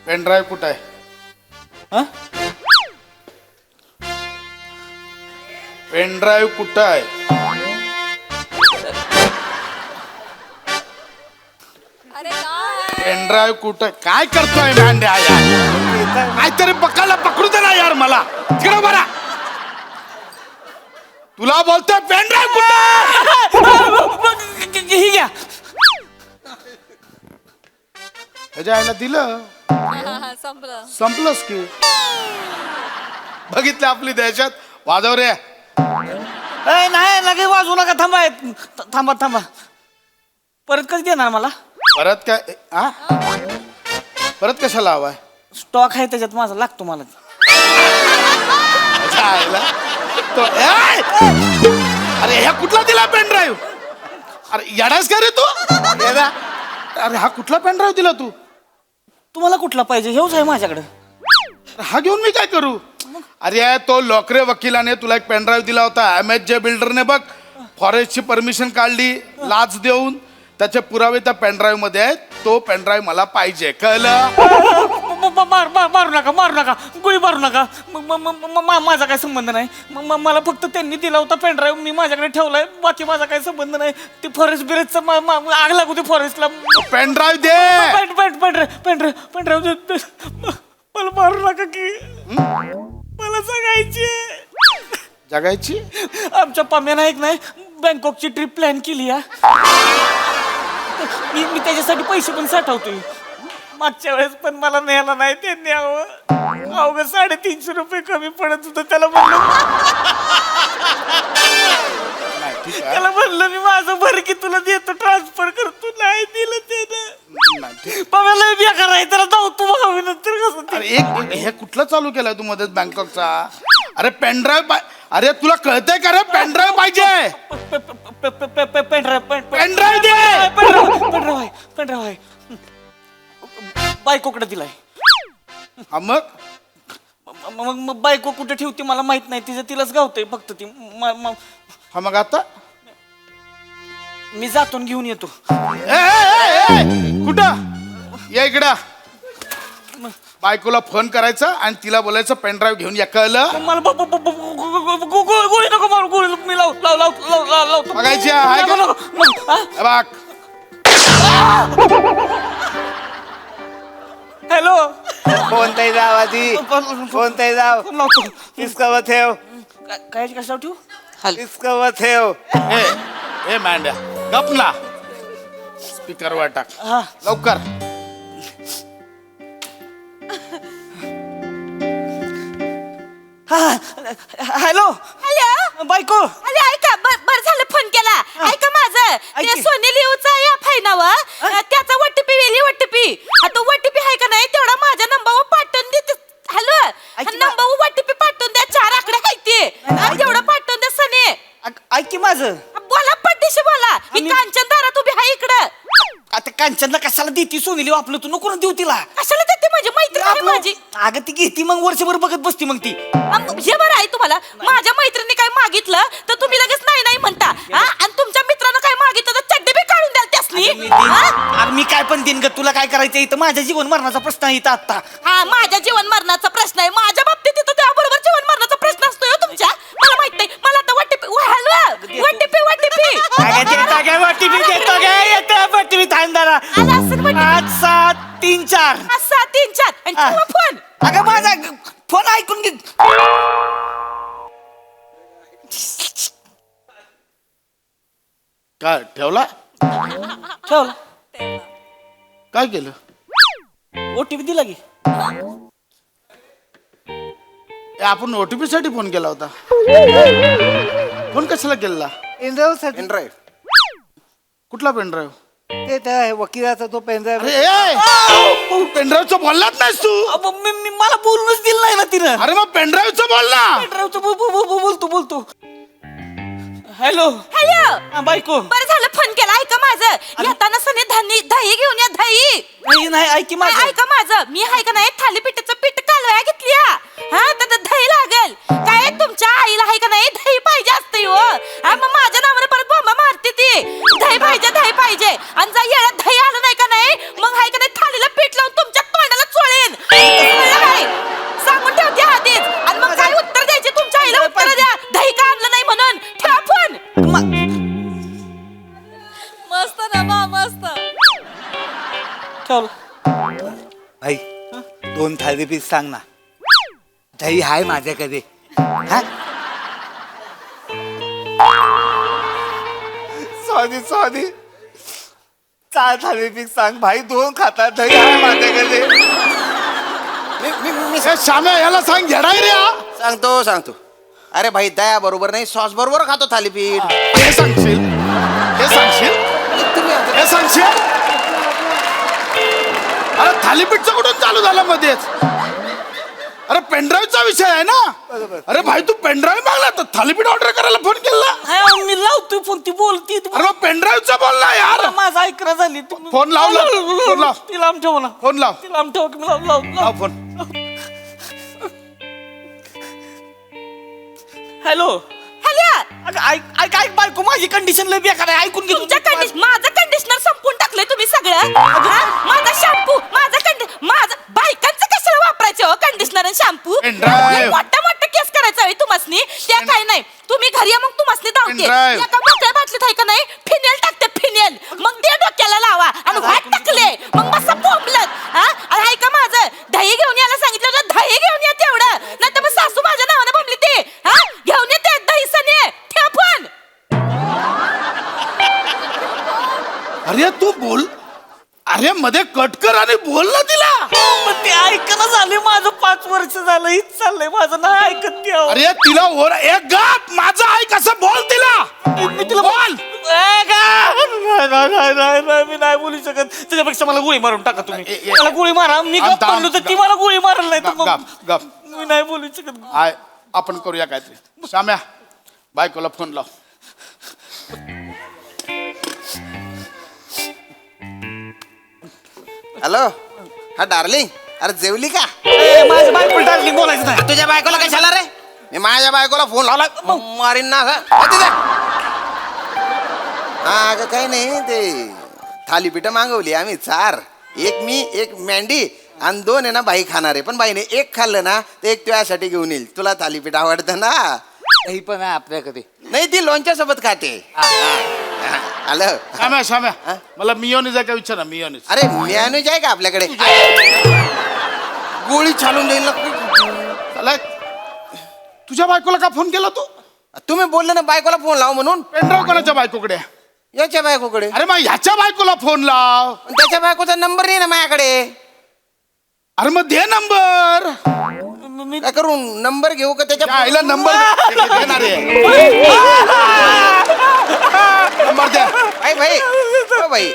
Speaker 13: पेनड्राईव्ह कुठं आहे? पेनड्राईव्ह कुठं आहे?
Speaker 4: अरे काय
Speaker 13: पेनड्राईव्ह कुठं? काय करतोय मांड्या यार? काहीतरी पकडला पकडू दे ना यार मला. तिकडे बरा तुला बोलतोय पेनड्राईव्ह कुठं?
Speaker 12: ही घ्या.
Speaker 13: ह्याच्या आईला दिलं
Speaker 4: संपलं.
Speaker 13: संपलंच की. बघितलं आपली दहशत. वाजव रे.
Speaker 12: नाही लगे वाजवू नका. थांबा थांबा. परत कधी देणार मला?
Speaker 13: परत काय? हा परत कशाला हवाय?
Speaker 12: स्टॉक आहे त्याच्यात माझा, लागतो मला.
Speaker 13: ह्याच्या आईला अरे ह्या कुठला दिला पेनड्राईव्ह? अरे येडास का रे तू? अरे हा कुठला पेनड्राईव्ह दिला तू?
Speaker 12: तुम्हाला कुठला पाहिजे? हेच आहे माझ्याकडे.
Speaker 13: हा घेऊन मी काय करू? अरे तो लोकरे वकिलाने तुला एक पेनड्राईव्ह दिला होता. MHJ बिल्डरने बघ फॉरेस्टची परमिशन काढली लाच देऊन. त्याचे पुरावे त्या पेनड्राईव्ह मध्ये आहेत. तो पेनड्राईव्ह मला पाहिजे, कळलं?
Speaker 12: मारू नका. गोळी मारू नका. माझा काय संबंध नाही. मला फक्त त्यांनी दिला होता पेनड्राईव्ह, मी माझ्याकडे ठेवलाय. बाकी माझा काही संबंध नाही. ते फॉरेस्ट बिरेजचा आग लागू दे फॉरेस्टला.
Speaker 13: पेनड्राईव्ह दे.
Speaker 12: पेनड्राईव्ह मला मारू नका की मला
Speaker 13: जगायची.
Speaker 12: आमच्या पाम्यानं एक नाही बँकॉकची ट्रिप प्लॅन केली. मी त्याच्यासाठी पैसे पण साठवतोय. मागच्या वेळेस पण मला न्यायला नाही त्यांनी. अवघं 350 रुपये कमी पडत होतं. त्याला म्हणलं मी माझं भर की तुला देतो, ट्रान्सफर करतो. नाही दिलं त्यानं. पाम्याला बेकार आहे, त्याला धावतो बघावी नंतर कसं.
Speaker 13: अरे एक हे कुठलं चालू केलंय तू मध्येच बँकॉकचा? अरे पेनड्राईव्ह अरे तुला कळतंय का रे? पेनड्राईव्ह पाहिजे. पेनड्राईव्ह दे.
Speaker 12: पेनड्राईव्ह आहे. बायकोकडे दिलाय.
Speaker 13: हा
Speaker 12: मग बायको कुठे ठेवते मला माहित नाही. तिचं तिलाच गावतंय फक्त ती.
Speaker 13: हा मग आता
Speaker 12: मी जातो घेऊन येतो.
Speaker 13: कुठं? या इकडं. बायकोला फोन करायचा आणि तिला बोलायचं पेनड्राईव्ह घेऊन या, कळलं?
Speaker 12: मला गोळी नको मारू. गोळी मी लावतो.
Speaker 13: बघायची आहे का? बघ
Speaker 12: हॅलो.
Speaker 1: कोणताही जाव आधी कोणताही जाव इसकव ठेव.
Speaker 12: काय कशावर ठेवू?
Speaker 1: इसकव ठेव.
Speaker 13: ए मांड्या गप ना. स्पीकर वर टाक लवकर.
Speaker 12: हॅलो बायको.
Speaker 2: अरे ऐका, बर झालं फोन केला. ऐका माझं ते सोनी लिओचा या फायनावर त्याचा OTP वेली OTP. आता OTP आहे का नाही तेवढा माझ्या नंबरवर पाठवून दे. हॅलो नंबरवर OTP पाठवून द्या. 4 आकडे आहेत ते. तेवढं पाठवून द्या सने.
Speaker 12: ऐक की माझं.
Speaker 2: बोला पट्टीशी बोला. ही कांचन दारात उभी आहे इकडं.
Speaker 12: आता कांचनला कशाला देती सोनीली? आपलं तू नको देऊ तिला.
Speaker 2: कशाला देते? माझी मैत्रीण आहे माझी.
Speaker 12: अगं ती घेती मग वर्षभर बघत बसती मग ती.
Speaker 2: हे बरं आहे तुम्हाला. माझ्या मैत्रिणी काय मागितलं तर तुम्ही लगेच नाही म्हणता. आणि तुमच्या मित्रानं काय मागितलं तर चड्डी बी काढून द्याल त्यासनी.
Speaker 12: अरे मी काय पण देईन ग. तुला काय करायचं इथं? माझ्या जीवन मरणाचा प्रश्न आहे इथं आता.
Speaker 2: हा माझ्या जीवन मरणाचा प्रश्न आहे. माझ्या बाबतीत तिथं त्याबरोबर जीवन मरणाचा प्रश्न असतोय तुमच्या. मला माहित नाही. मला आता OTP
Speaker 12: देतो. 734
Speaker 2: आणि ठेवा फोन.
Speaker 12: अगं माझा फोन ऐकून घे.
Speaker 13: काय ठेवला?
Speaker 12: ठेवला.
Speaker 13: काय केलं?
Speaker 12: OTP दिला की.
Speaker 13: आपण OTP साठी फोन केला होता. फोन कशाला केला?
Speaker 3: पेनड्राईव्ह
Speaker 13: कुठला पेनड्राईव्ह?
Speaker 10: ते त्या वकिलाचा तो पेनड्राईव्ह.
Speaker 13: अरे पेनड्राईव्हचं बोललाच नाहीस तू.
Speaker 12: मला बोलूनच दिलं नाही ना तिनं.
Speaker 13: अरे मग पेनड्राईव्हचं बोल ना.
Speaker 12: पेनड्राईव्हचं बोलतो. हॅलो
Speaker 2: हॅलो
Speaker 12: बायको.
Speaker 2: बरं झालं फोन केला. ऐका माझं, येताना सने दही घेऊन या. दही
Speaker 12: नाही ऐकी माझं.
Speaker 2: ऐका माझं, मी आहे का नाही थालीपीठाचं पीठ कालवाया घेतली. हा तर दही लागेल. काय तुमच्या आईला आहे का नाही दही पाहिजे असते हो. हा मग माझ्या नावाने परत बोंबा मारते ती. दही पाहिजे आणि जर येळा दही आलं नाही का नाही मग आहे का नाही थालीला पीठ लावून तुमच्या तोंडाला चोळेन. सांगून ठेवते आधीच. आणि मग काय उत्तर द्यायचे तुमच्या आईला? उत्तर द्या दही का आणलं नाही म्हणून. ठेवा फोन.
Speaker 4: मस्त ना मा मस्त.
Speaker 12: ठेवलं.
Speaker 10: भाई 2 थालीपीठ सांग ना. दही आहे माझ्याकडे. हा
Speaker 1: सॉरी 4 थालीपीठ सांग भाई. 2 खातात. दही आहे माझ्याकडे.
Speaker 13: श्याम्या याला सांग येडाय रे हा.
Speaker 1: सांगतो. अरे भाई दया बरोबर नाही, सॉस बरोबर खातो थालीपीठ.
Speaker 13: हे सांगशील. अरे थालीपीठचं कुठून चालू झालं मध्येच? अरे पेनड्राईव्हचा विषय आहे ना. अरे भाई तू पेनड्राईव्ह मागला तर थालीपीठ ऑर्डर करायला फोन केला.
Speaker 12: मी लावतोय फोन, ती बोलती.
Speaker 13: अरे मग पेनड्राईव्हचा बोल ना यार.
Speaker 12: माझा ऐकरा झाली.
Speaker 13: फोन लाव.
Speaker 12: ती लांब ठेव ना.
Speaker 13: फोन लाव.
Speaker 12: ती लांब ठेव.
Speaker 13: लाव फोन.
Speaker 12: हॅलो.
Speaker 2: हॅलो
Speaker 12: ऐक बायको, माझी कंडिशन लय बेकार आहे. ऐकून घे.
Speaker 2: माझं कंडिशनर संपून टाकलंय तुम्ही सगळं. माझा शॅम्पू माझं बायकांचं कशाला वापरायचं हो कंडिशनर आणि शॅम्पू? मोठा केस करायचा हवी तुम्हासनी. त्या काय नाही तुम्ही घरी या मग तुम्हासनी धावते. एका मोठ्या बाटलीत आहे का नाही फिनेल टाकते. फिनेल मग ते डोक्याला लावा आणि वाट टाकले मग मस्त बोंबलत. आणि ऐका माझं, दही घेऊन यायला सांगितलं होतं. दही घेऊन या तेवढं. नाही तर मग सासू माझ्या नावानं बोंबली ते. घेऊन येते दही सने. ठेव फोन.
Speaker 13: अरे तू बोल. अरे मध्ये कट कर आणि बोल ना तिला.
Speaker 12: मग ते ऐकणं झाले. माझं 5 वर्ष झालं हीच चाललंय. माझं नाही ऐकत ती.
Speaker 13: अरे तिला एक गप माझं ऐक असं बोल तिला.
Speaker 12: मी तिला
Speaker 13: बोल.
Speaker 12: नाही मी नाही बोलू शकत. त्याच्यापेक्षा मला गोळी मारून टाका तुम्ही. मला गोळी मारा. मी गप म्हणलो तर ती मला गोळी मारल नाही तर मग
Speaker 13: गप.
Speaker 12: मी नाही बोलू शकत.
Speaker 13: आपण करूया काहीतरी. श्याम्या बायकोला फोन लाव.
Speaker 1: हॅलो. हा डार्लिंग, अरे जेवली का?
Speaker 12: माझ्या बायकोला डार्लिंग बोलायचं नाही.
Speaker 1: तुझ्या बायकोला कशाला रे? मी माझ्या बायकोला फोन लावला मारीन ना. हा अगं काही नाही, ते थालीपीठ मागवली आम्ही 4. एक मी, एक मँडी आणि 2 आहे ना बाई खाणार आहे. पण बाईने 1 खाल्लं ना तर 1 तुझ्यासाठी घेऊन येईल. तुला थालीपीठ आवडतं ना?
Speaker 10: दही पण आहे आपल्याकडे.
Speaker 1: नाही ती लोणच्या सोबत खाते. आलं.
Speaker 13: श्याम्या मला मियोनीज आहे का विचार ना. मियोनीज.
Speaker 1: अरे मियानूज आहे का आपल्याकडे? गोळी चालून जाईल ना.
Speaker 13: तुझ्या बायकोला का फोन केला तू?
Speaker 1: तुम्ही बोलले ना बायकोला फोन लाव म्हणून.
Speaker 13: पेनड्राईव्ह कोणाच्या बायकोकडे?
Speaker 1: याच्या बायकोकडे.
Speaker 13: अरे मग ह्याच्या बायकोला फोन लाव.
Speaker 1: त्याच्या बायकोचा नंबर नाही ना माझ्याकडे.
Speaker 13: अरे मग दे नंबर.
Speaker 1: काय करू? नंबर घेऊ का त्याच्या
Speaker 13: आईला नंबर देणार आहे. नंबर द्या.
Speaker 1: भाई भाई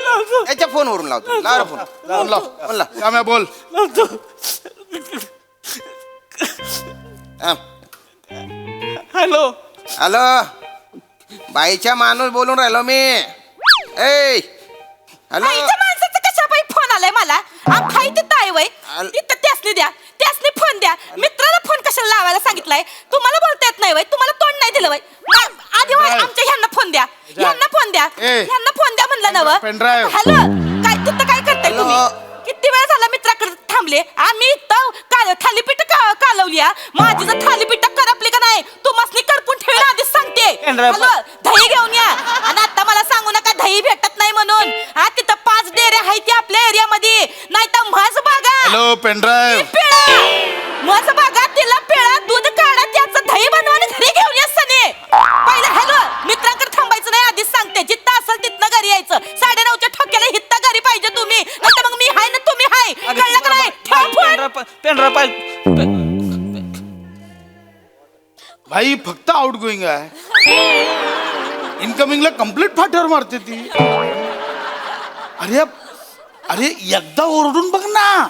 Speaker 1: त्याच्या फोनवरून लावतो. लाव फोन.
Speaker 13: फोन लाव. श्याम्या बोल.
Speaker 12: हॅलो.
Speaker 1: हॅलो. बाईच्या माणूस बोलून राहिलो मी. ए हॅलो.
Speaker 2: बाईच्या माणसाचं कशा बाई फोन आलाय मला? भाई तिथं आहे वय. तिथं त्यासनी द्या. त्यासनी फोन द्या. मित्राला फोन कशाला लावायला सांगितलाय? तुम्हाला बोलता येत नाही वय? तुम्हाला तोंड नाही दिलं वय? आधी आमच्या ह्यांना फोन द्या. ह्यांना फोन द्या. ह्यांना फोन द्या म्हणलं नव. हॅलो. काय तिथं काय करताय तुम्ही? किती वेळ झाला मित्राकडे थांबले. आम्ही इथं थालीपीठ कालवली. माझी जर थालीपीठ करपली का नाही तुम्हाला कडपून ठेवलं आधीच सांगते. हॅलो. दही घेऊन या. आणि आता मला सांगू नका दही भेटत नाही म्हणून. तिथं 5 डेरे आहेत ते आपल्या एरियामध्ये. नाही तर म्हस बागा.
Speaker 13: हॅलो. पेनड्राईव्ह.
Speaker 2: म्हस बागा तिला पिळा दूध काढा त्याचं दही बनवा आणि घरी घेऊन या सने. पहिलं हॅलो. मित्रांकडे थांबायचं नाही आधीच सांगते. जिथं असेल तिथनं घरी यायचं. 9:30च्या ठोक्याला हित्ता घरी पाहिजे तुम्ही. नाही मग मी हाय ना तुम्ही हाय. कळलं का नाही? ठेव फोन.
Speaker 13: भाई फक्त आउट गोईंग आहे. इनकमिंगला कम्प्लीट फाट्यावर मारते ती. अरे अरे एकदा ओरडून बघ ना.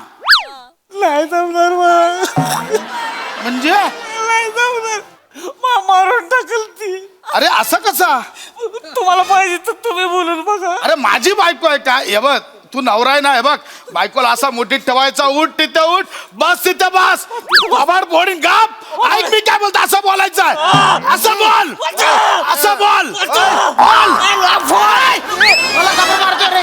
Speaker 12: नाही जमणार मला.
Speaker 13: म्हणजे
Speaker 12: नाही जमणार. मारून टाकल ती.
Speaker 13: अरे असं कसा?
Speaker 12: तुम्हाला पाहिजे तर तुम्ही बोलून बघा.
Speaker 13: अरे माझी बायको आहे का? हे बघ तू नवरा आहे ना, हे बघ बायकोला असा मोठीत ठेवायचा, उठ तिथे उठ, बस तिथे बस, बाबाड फोडीन गाप. ऐक मी काय बोलतो, असं बोलायचं आहे. असं बोल, असं बोल, बोल. मला का मारतो रे?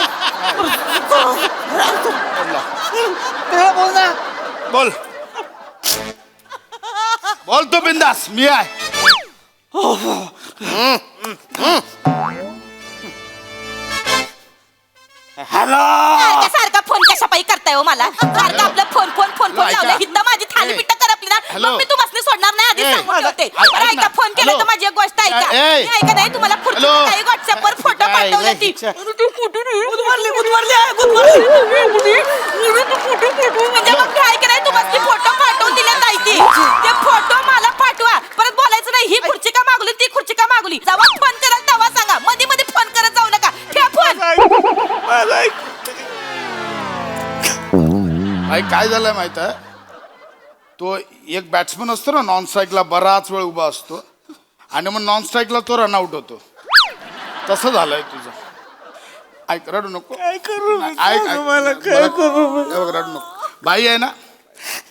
Speaker 13: बोल ना, बोल बोल तू बिंदास, मी आहे. हॅलो.
Speaker 2: सारखा फोन कशा पायी करताय हो मला? सारखं आपलं फोन फोन फोन फोन लावलं. हिंदा माझी थाली पिट्ट करपली ना, मग मी तुम्हाला सोडणार नाही. आधी सांगून ठेवते. बरं ऐका, फोन केला तर माझी एक गोष्ट ऐका. मी ऐका नाही तुम्हाला पुढचं काही व्हॉट्सअपवर फोटो पाठवले ती. म्हणजे मग मी ऐका नाही तुम्हाला फोटो पाठवून दिले नाही ती. ते फोटो मला पाठवा. परत बोलायचं नाही ही खुर्ची का मागवली ती खुर्ची का मागवली. जेव्हा फोन कराल तेव्हा सांगा. मध्ये मध्ये फोन करत जाऊ नका. ठेवा फोन.
Speaker 13: भाई काय झालंय माहित आहे, तो एक बॅट्समन असतो ना नॉन स्ट्राईकला बराच वेळ उभा असतो आणि मग नॉन स्ट्राईकला तो रनआउट होतो. तसं झालंय तुझं. ऐक, रडू नको.
Speaker 12: काय करू मी?
Speaker 13: ऐक,
Speaker 12: सांगा मला काय करू मी?
Speaker 13: हे बघ, रडू नको. भाई आहे ना,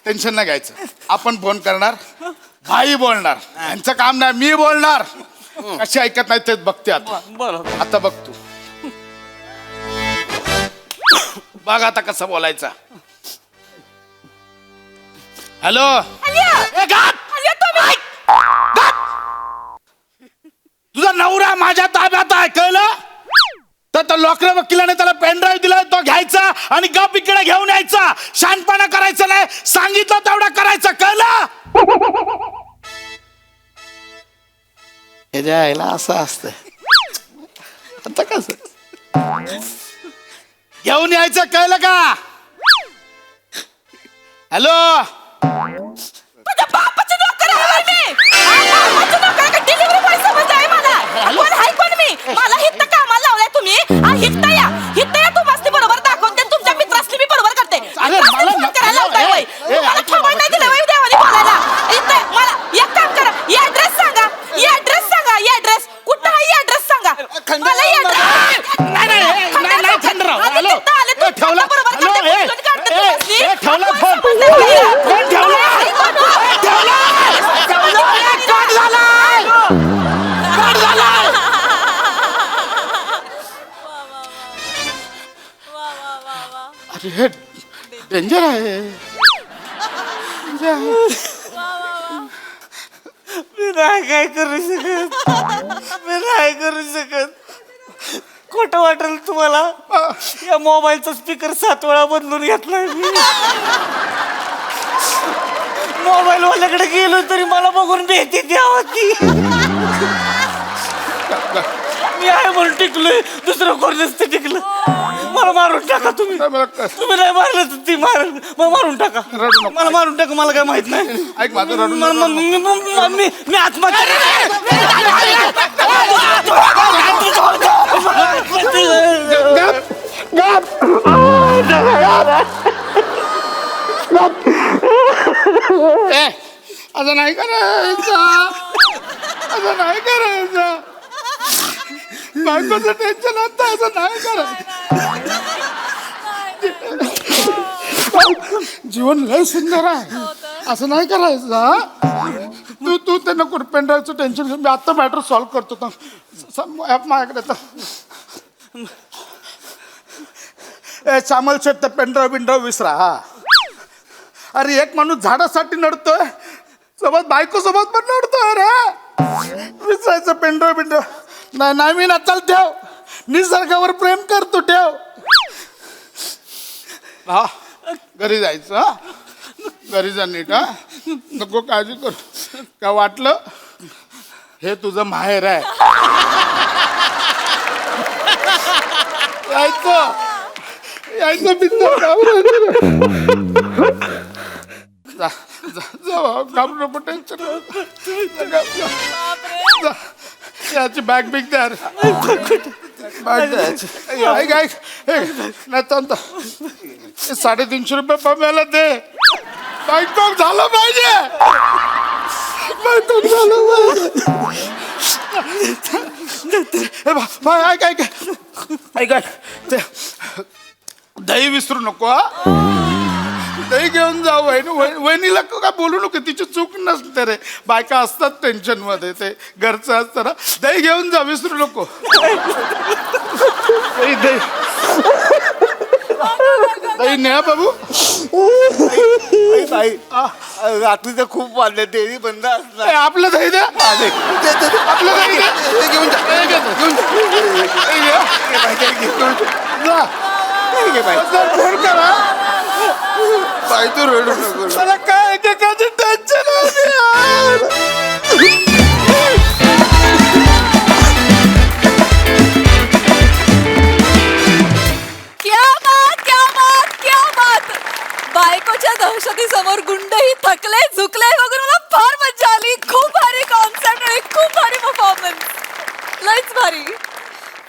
Speaker 13: टेन्शन नाही घ्यायचं. आपण फोन करणार, भाई बोलणार. यांचं काम नाही, मी बोलणार. कशी ऐकत नाही तेच बघते आता.
Speaker 12: बरं.
Speaker 13: आता बघ तू, बघ आता कसं बोलायचं. हॅलो. तुझा नवरा माझ्या ताब्यात आहे, कळलं? तर लॉकरे वकिलाने त्याला पेनड्राईव्ह दिलाय, तो घ्यायचा आणि गप इकडे घेऊन यायचा. शानपणा करायचा नाही, सांगितलं तेवढं करायचं, कळलं? हे जे आहे ना असं असतं. आता कसं घेऊन यायचं, कळलं का? हॅलो.
Speaker 2: तुझ्या बापाचं नोकर आहे मी. बापाचं नोकर का डिलिव्हरी बॉय समजताय मला? कोण आहे कोण मी? मला हित्त कामाला लावलाय तुम्ही. हित्त या तू मस्ती बरोबर दाखवते आणि तुमच्या मित्रासनी मी बरोबर करते.
Speaker 13: अरे मला
Speaker 2: फोन करायला लावताय वय. तुम्हाला खबर नाही दिलं वय देवानी बोलायला. हित्त मला एक काम करा, ही ऍड्रेस सांगा. ही ऍड्रेस सांगा. ही ऍड्रेस कुठं आहे? ही ऍड्रेस सांगा मला. ही ऍड्रेस
Speaker 13: नाही खंडराव. हॅलो. ठेवला. हॅलो. ठेवला फोन. फोन ठेवला. कट झालाय. कट झालाय. अरे हे डेंजर आहे.
Speaker 12: मी नाही काय करू शकत. मी नाही करू शकत. खोटं वाटेल तुम्हाला, या मोबाईलचा स्पीकर 7 वेळा बदलून घेतलाय मी. मोबाईल वाल्याकडे गेलो तरी मला बघून भीती द्यावं ती. मी आहे म्हणून टिकलोय, दुसरं कोण नसतं टिकलं. मला मारून टाका तुम्ही. तुम्ही नाही मारलं तर ती मारेल. मग मारून टाका. मला मारून टाका. मला काय माहित नाही.
Speaker 13: ऐक माझं रडून
Speaker 12: मी आत्महत्या.
Speaker 13: असं नाही करायचं. असं नाही करायचं. बायकोचं टेन्शन असतं, असं नाही करायचं. जीवन लय सुंदर आहे, असं नाही करायचं. हा? तू ते नको पेनड्राईव्हचं टेन्शन घेऊन. मी आत्ता मॅटर सॉल्व्ह करतो. ॲप माझ्याकडे तर चामल शेट तर पेनड्राईव्ह बिनड्राईव्ह विसरा. हा अरे एक माणूस झाडासाठी नडतोय, सोबत बायको सोबत पण नडतोय रे. विसरायचं पेनड्राईव्ह बिनड्राईव्ह. नाही मी ना. चल ठेव. निसर्गावर प्रेम करतो, ठेव. हा घरी जायचं. हा घरी जा नीट. हा नको काळजी करू. का वाटलं हे तुझं माहेर आहे. यायचं बिंदू घाबरू नको. टेन्शन याची बॅग बिग द्या. ऐक ऐक नाही तर 350 रुपये पम्याला दे. बायको झालं पाहिजे. बायको झालं पाहिजे. ऐक ऐक ऐक ऐक ते दही विसरू नको हा. दही घेऊन जाऊ वहिनीला काय बोलू नको. तिची चूक नसते रे. बायका असतात टेन्शन मध्ये. ते घरचं असतं ना. दही घेऊन जा विसरू नको. दही दही दही न्या बाबू.
Speaker 1: रात्री तर खूप वाढले डेअरी बंद असणार.
Speaker 13: आपलं दही द्या. आपलं दही द्या. घेऊन जा. फोन करा. बाई तू रडू नको. मला काय एकेकाची टेन्शन
Speaker 4: क्या बात क्या बात क्या बात. बायकोच्या दहशती समोर गुंडही थकले झुकले बघून मला फार मजा आली. खूप भारी कॉन्सर्ट आणि खूप भारी परफॉर्मन्स. लयच भारी.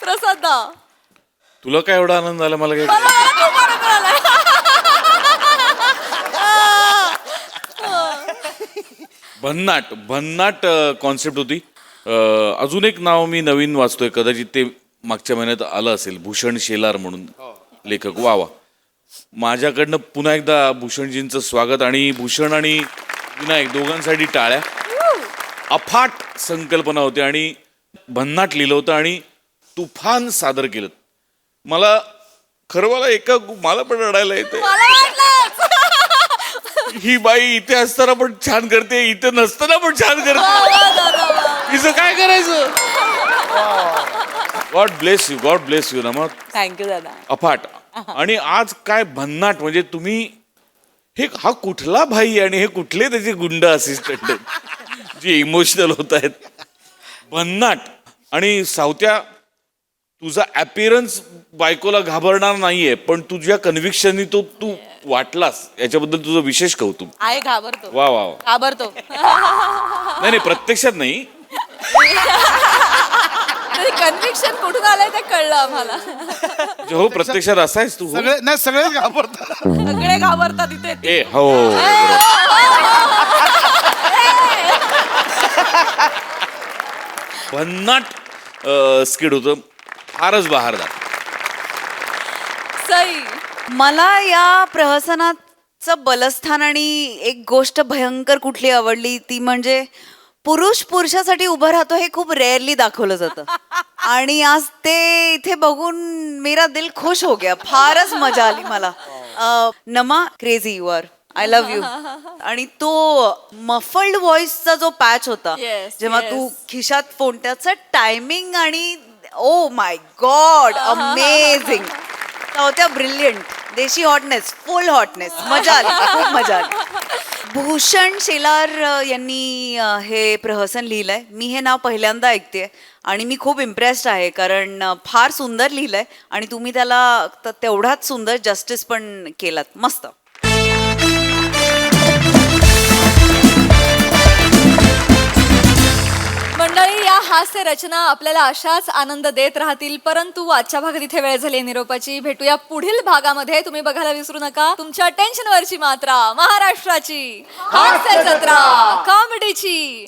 Speaker 4: प्रसाद दा
Speaker 8: तुला काय एवढा आनंद झाला? मला काय
Speaker 4: मला खूप आनंद आलाय.
Speaker 8: भन्नाट कॉन्सेप्ट होती. अजून एक नाव मी नवीन वाचतोय, कदाचित ते मागच्या महिन्यात आलं असेल, भूषण शेलार म्हणून लेखक. वा वा. माझ्याकडनं पुन्हा एकदा भूषणजींचं स्वागत. आणि भूषण आणि विनायक दोघांसाठी टाळ्या. अफाट संकल्पना होती आणि भन्नाट लिहिलं होतं आणि तुफान सादर केलं. मला मला पण रडायला येते. ही बाई इथे असताना पण छान करते, इथे नसताना पण छान करते. हिचं काय करायचं? गॉड ब्लेस यू नमा.
Speaker 4: थँक्यू दादा.
Speaker 8: अफाट. आणि आज काय भन्नाट. म्हणजे तुम्ही हा कुठला भाई आणि हे कुठले त्याचे गुंड असिस्टंट जे इमोशनल होत आहेत. भन्नाट. आणि सावत्या, तुझा अपीरन्स बायकोला घाबरणार नाहीये, पण तुझ्या कन्व्हिक्शननी तू वाटलास, याच्याबद्दल तुझं विशेष कौतुक.
Speaker 4: आहे घाबरतो.
Speaker 8: वा वा.
Speaker 4: घाबरतो.
Speaker 8: नाही प्रत्यक्षात नाही.
Speaker 4: कन्व्हिक्शन कुठून आलंय ते कळलं आम्हाला.
Speaker 8: हो प्रत्यक्षात असायच तू.
Speaker 13: सगळे घाबरतात.
Speaker 4: सगळे घाबरतात इथे.
Speaker 8: ए हो. भन्नाट स्किड होतं. फारच बहारदार.
Speaker 4: सई.
Speaker 9: मला या प्रहसनाचं बलस्थान आणि एक गोष्ट भयंकर कुठली आवडली ती म्हणजे पुरुष पुरुषासाठी उभं राहतो हे खूप रेअरली दाखवलं जातं. आणि आज ते इथे बघून मेरा दिल खुश हो गया. फारच मजा आली मला. नमा crazy you are. I love you. आणि तो मफल्ड व्हॉइसचा जो पॅच होता जेव्हा तू खिशात फोन, त्याचं टायमिंग आणि ओ माय गॉड अमेझिंग. होत्या ब्रिलियंट. देशी हॉटनेस, फुल हॉटनेस. मजा आली. खूप मजा आली. भूषण शेलार यांनी हे प्रहसन लिहिलंय. मी हे नाव पहिल्यांदा ऐकते आणि मी खूप इम्प्रेस्ड आहे, कारण फार सुंदर लिहिलंय आणि तुम्ही त्याला तेवढाच सुंदर जस्टिस पण केलात. मस्त.
Speaker 4: मंडळी, या हास्य रचना आपल्याला अशाच आनंद देत राहतील. परंतु आजच्या भागात इथे वेळ झाली निरोपाची. भेटूया पुढील भागामध्ये. तुम्ही बघायला विसरू नका तुमच्या टेन्शनवरची मात्रा, महाराष्ट्राची हास्य जत्रा, कॉमेडीची.